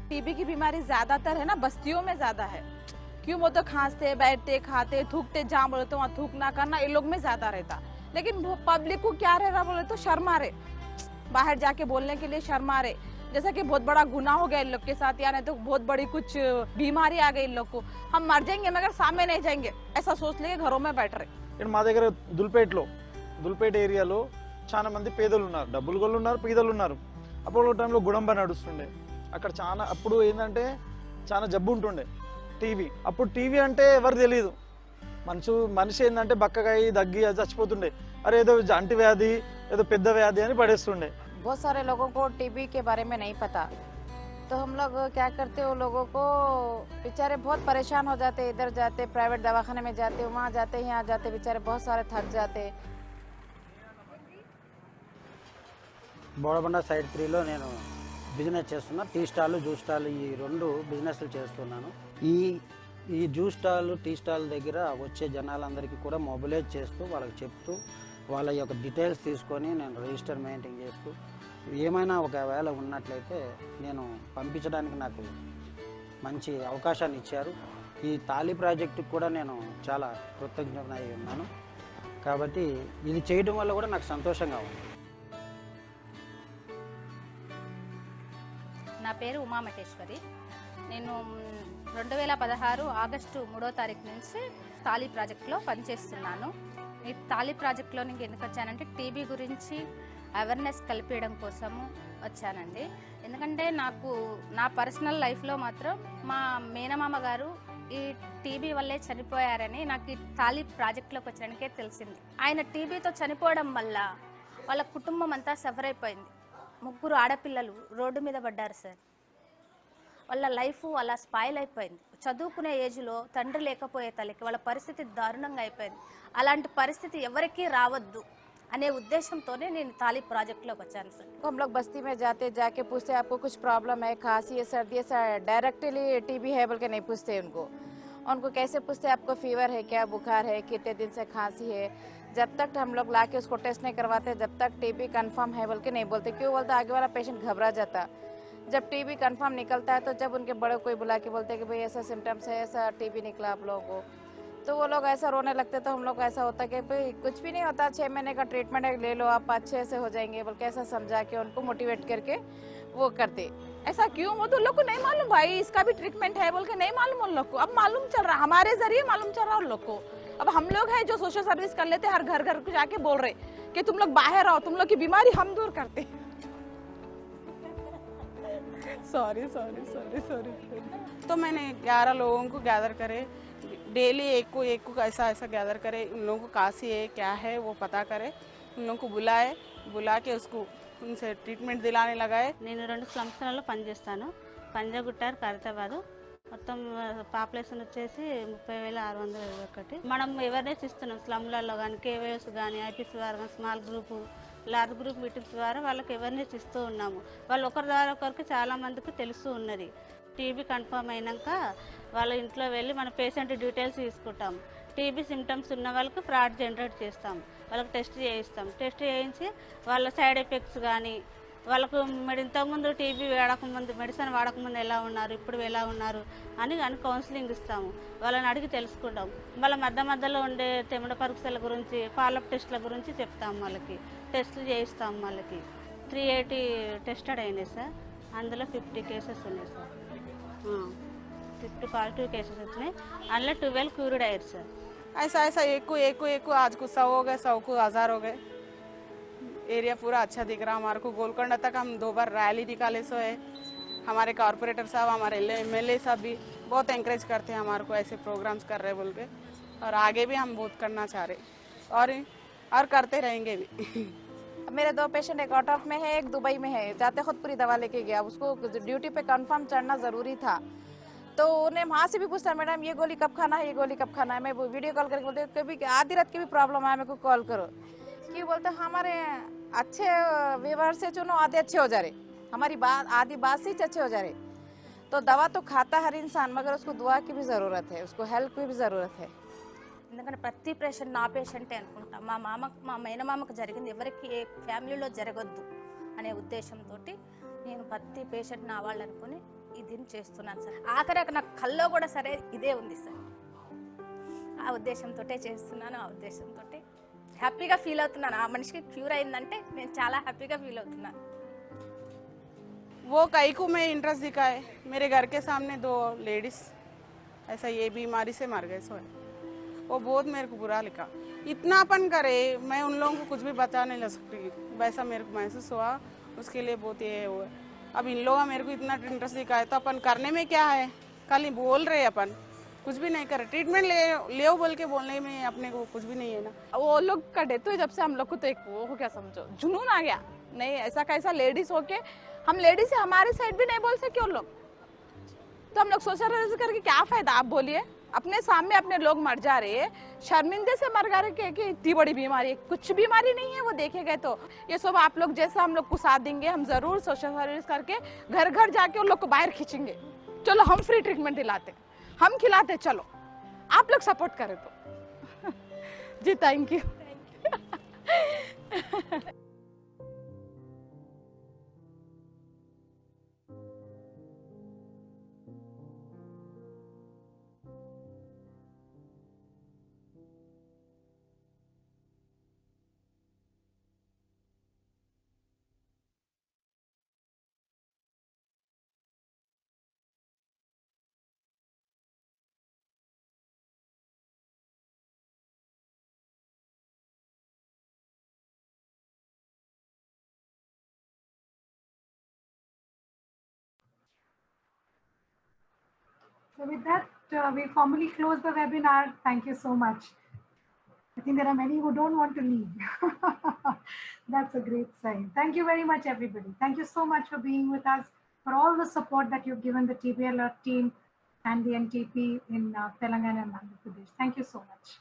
TB की बीमारी ज्यादातर है ना बस्तियों में ज्यादा है। क्यों? वो तो खांसते बैठते खाते थूकते, जहाँ बोले तो वहाँ थूक ना करना इन लोग में ज्यादा रहता। लेकिन पब्लिक को क्या रह रहा बोले तो शर्मा रहे, बाहर जाके बोलने के लिए शर्मा रहे, जैसा कि बहुत बड़ा गुनाह हो गया इन लोग के साथ, या नहीं तो बहुत बड़ी कुछ बीमारी आ गई इन लोग को, हम मर जाएंगे मगर सामने नहीं जाएंगे, ऐसा सोच लेके घरों में बैठ रहे। మా దగ్గర దుల్పేట ఏరియాలో చాలా మంది పేదలు ఉన్నారు, డబ్బులు గోళ్ళు ఉన్నారు, పేదలు ఉన్నారు. అప్పుడు టైంలో గుడంబ నడుస్తుండే. అక్కడ చాలా అప్పుడు ఏంటంటే చాలా జబ్బు ఉంటుండే టీవీ. అప్పుడు టీవీ అంటే ఎవరు తెలియదు, మనిషి ఏంటంటే బక్కగాయి దగ్గి చచ్చిపోతుండే, అరే ఏదో అంటి వ్యాధి ఏదో పెద్ద వ్యాధి అని పడేస్తుండే. बहुत सारे लोगों को टीबी के बारे में नहीं पता, तो हम लोग क्या करते हैं, वो लोगों को बेचारे बहुत परेशान हो जाते, इधर जाते प्राइवेट दवाखाने में जाते, वहाँ जाते यहाँ जाते, बेचारे बहुत सारे थक जाते। బోడబండ సైడ్ 3లో నేను బిజినెస్ చేస్తున్నా. టీ స్టాల్, జ్యూస్ స్టాల్, ఈ 2 బిజినెస్లు చేస్తున్నాను. ఈ జ్యూస్ స్టాల్, టీ స్టాల్ దగ్గర వచ్చే జనాలందరికీ కూడా మొబిలైజ్ చేస్తూ వాళ్ళకి చెప్తూ వాళ్ళ యొక్క డీటెయిల్స్ తీసుకొని నేను రిజిస్టర్ మెయింటైన్ చేస్తూ ఏమైనా ఒకవేళ ఉన్నట్లయితే నేను పంపించడానికి నాకు మంచి అవకాశాన్ని ఇచ్చారు. ఈ తాళి ప్రాజెక్టుకు కూడా నేను చాలా కృతజ్ఞతనై ఉన్నాను. కాబట్టి ఇది చేయడం వల్ల కూడా నాకు సంతోషంగా ఉంది. నా పేరు ఉమా మహేశ్వరి. నేను 2016 ఆగస్టు 3వ తారీఖు నుంచి తాళి ప్రాజెక్టులో పనిచేస్తున్నాను. ఈ తాళి ప్రాజెక్టులో నేను ఎందుకు వచ్చానంటే టీబీ గురించి అవేర్నెస్ కల్పించడం కోసము వచ్చానండి. ఎందుకంటే నాకు నా పర్సనల్ లైఫ్లో మాత్రం మా మేనమామ గారు ఈ టీబీ వల్లే చనిపోయారని నాకు ఈ తాళి ప్రాజెక్టులోకి వచ్చడానికే తెలిసింది. ఆయన టీబీతో చనిపోవడం వల్ల వాళ్ళ కుటుంబం అంతా సఫర్ అయిపోయింది. 3 ఆడపిల్లలు రోడ్డు మీద పడ్డారు సార్. వాళ్ళ లైఫ్ అలా స్పాయిల్ అయిపోయింది. చదువుకునే ఏజ్లో తండ్రి లేకపోయే తల్లికి వాళ్ళ పరిస్థితి దారుణంగా అయిపోయింది. అలాంటి పరిస్థితి ఎవరికీ రావద్దు అనే ఉద్దేశంతోనే నేను తాళి ప్రాజెక్టులోకి వచ్చాను సార్. हम लोग बस्ती में जाके पूछते आपको कुछ प्रॉब्लम है, खांसी है, सर्दी है, डायरेक्टली टीबी है बोल के नहीं पूछते उनको कैसे पूछते आपको फीवर है क्या, बुखार है, कितने दिन से खांसी है। जब तक हम लोग ला के उसको टेस्ट नहीं करवाते, जब तक टीबी कंफर्म है बोल के नहीं बोलते। क्यों बोलते? आगे वाला पेशेंट घबरा जाता, जब टीबी कंफर्म निकलता है तो जब उनके बड़े कोई बुला के बोलते हैं कि भाई ऐसा सिम्टम्स है, ऐसा टीबी निकला आप लोगों को, तो वो लोग ऐसा रोने लगते, तो हम लोग ऐसा होता है कि भाई कुछ भी नहीं होता, 6 महीने का ट्रीटमेंट है, ले लो आप, अच्छे से हो जाएंगे, बल्कि ऐसा समझा के उनको मोटिवेट करके वो करते। ऐसा क्यों? वो तो उन लोग को नहीं मालूम भाई, इसका भी ट्रीटमेंट है बोल के नहीं मालूम उन लोग को। अब मालूम चल रहा, हमारे जरिए मालूम चल रहा उन लोग को। अब हम लोग हैं जो सोशल सर्विस कर लेते, हर घर घर को जाके बोल रहे कि तुम लोग बाहर आओ, तुम लोग की बीमारी हम दूर करते हैं। Sorry sorry sorry sorry. तो मैंने 11 लोगों को गैदर करे, डेली एक को ऐसा गैदर करे, उन लोगों को काशी है क्या है वो पता करे, उन लोगों को बुला के उसको उनसे ట్రీట్మెంట్ దిలానే लगाए। నేను 2 సంవత్సరాల్లో పనిచేస్తాను, పంజాగుట్టారు, ఖైరతాబాదు. మొత్తం పాపులేషన్ వచ్చేసి 30,621. మనం అవేర్నెస్ ఇస్తున్నాం స్లమ్లలో కానీ, కేవైఎస్ కానీ, ఐపీసీ వారు కానీ, small group, large group meetings ద్వారా వాళ్ళకి అవేర్నెస్ ఇస్తూ ఉన్నాము. వాళ్ళు ఒకరి ద్వారా ఒకరికి చాలా మందికి తెలుస్తూ ఉన్నది. టీబీ కన్ఫర్మ్ అయినాక వాళ్ళ ఇంట్లో వెళ్ళి మన పేషెంట్ డీటెయిల్స్ తీసుకుంటాం. టీబీ సిమ్టమ్స్ ఉన్న వాళ్ళకి ఫ్రాడ్ జనరేట్ చేస్తాం, వాళ్ళకి టెస్ట్ చేయిస్తాం. టెస్ట్ చేయించి వాళ్ళ సైడ్ ఎఫెక్ట్స్ కానీ, వాళ్ళకు ఇంతకుముందు టీబీ వాడకముందు, మెడిసిన్ వాడకముందు ఎలా ఉన్నారు, ఇప్పుడు ఎలా ఉన్నారు అని కౌన్సిలింగ్ ఇస్తాము. వాళ్ళని అడిగి తెలుసుకుంటాం. వాళ్ళ మధ్యలో ఉండే తెమిడ పరీక్షల గురించి, ఫాలోఅప్ టెస్ట్ల గురించి చెప్తాం. వాళ్ళకి టెస్టులు చేయిస్తాం. వాళ్ళకి 380 టెస్టెడ్ అయినాయి సార్. అందులో 50 కేసెస్ ఉన్నాయి సార్. 50 పాజిటివ్ కేసెస్ వచ్చినాయి. అందులో 12 క్యూర్డ్ అయ్యారు సార్. ऐसा एक को आज को 100 हो गए, 100 को 1000 हो गए। एरिया पूरा अच्छा दिख रहा हमारे को। गोलकोंडा तक हम 2 बार रैली निकाले सो है। हमारे कॉर्पोरेटर साहब, हमारे MLA साहब भी बहुत एंकरेज करते हैं हमारे को, ऐसे प्रोग्राम्स कर रहे बोल के, और आगे भी हम बहुत करना चाह रहे और करते रहेंगे भी। मेरे 2 पेशेंट, एक आउट ऑफ में है, एक दुबई में है। जाते खुद पूरी दवा लेके गया, उसको ड्यूटी पे कंफर्म चढ़ना ज़रूरी था, तो उन्हें वहाँ से भी पूछता, मैडम ये गोली कब खाना है, ये गोली कब खाना है। मैं वीडियो कॉल करके बोलते, कभी आधी रात की भी प्रॉब्लम आया मेरे को कॉल करो। क्यों बोलते, हमारे अच्छे व्यवहार से चुनो, आधे अच्छे हो जा रहे, हमारी आधी बात से अच्छे हो जा रहे। तो दवा तो खाता हर इंसान, मगर उसको दुआ की भी ज़रूरत है, उसको हेल्प की भी ज़रूरत है। ఎందుకంటే ప్రతి పేషెంట్ నా పేషెంటే అనుకుంటా. మా మేనమామకు జరిగింది ఎవరికి ఏ ఫ్యామిలీలో జరగొద్దు అనే ఉద్దేశంతో నేను ప్రతి పేషెంట్ నా వాళ్ళు అనుకుని ఇది చేస్తున్నాను సార్. ఆఖరికి నా కల్లో కూడా సరే ఇదే ఉంది సార్. ఆ ఉద్దేశంతో చేస్తున్నాను, ఆ ఉద్దేశంతో హ్యాపీగా ఫీల్ అవుతున్నాను. ఆ మనిషికి క్యూర్ అయిందంటే నేను చాలా హ్యాపీగా ఫీల్ అవుతున్నాను. वो कई को मैं इंटरेस्ट दिखाए, मेरे घर के सामने 2 लेडीज ऐसा ये बीमारी से मर गए, सो है वो बहुत मेरे को बुरा लिखा। इतना अपन करे, मैं उन लोगों को कुछ भी बचा नहीं ले सकती, वैसा मेरे को महसूस हुआ। उसके लिए बहुत ये हुआ। अब इन लोगों मेरे को इतना इंटरेस्ट दिखाए, तो अपन करने में क्या है, खाली बोल रहे अपन, कुछ भी नहीं करे। ट्रीटमेंट ले बोल के बोलने में अपने को कुछ भी नहीं है ना। वो लोग का डेथ हुई जब से हम लोग को तो एक वो हो गया, समझो जुनून आ गया। नहीं ऐसा कैसा लेडीज होके हम लेडीज से हमारे साइड भी नहीं बोल सके उन लोग, तो हम लोग सोशल सर्विस करके क्या फायदा। आप बोलिए, अपने सामने अपने लोग मर जा रहे हैं, शर्मिंदे से मर जा रहे कि इतनी बड़ी बीमारी है। कुछ बीमारी नहीं है वो देखे गए। तो ये सब आप लोग जैसा हम लोग को साथ देंगे, हम जरूर सोशल सर्विस करके घर घर जाके उन लोग को बाहर खींचेंगे। चलो हम फ्री ट्रीटमेंट दिलाते, हम खिलाते, चलो आप लोग सपोर्ट करें तो। जी thank you. So with that, we formally close the webinar. Thank you so much. I think there are many who don't want to leave. That's a great sign. Thank you very much, everybody. Thank you so much for being with us, for all the support that you've given the TB Alert team and the NTP in Telangana and Andhra Pradesh. Thank you so much.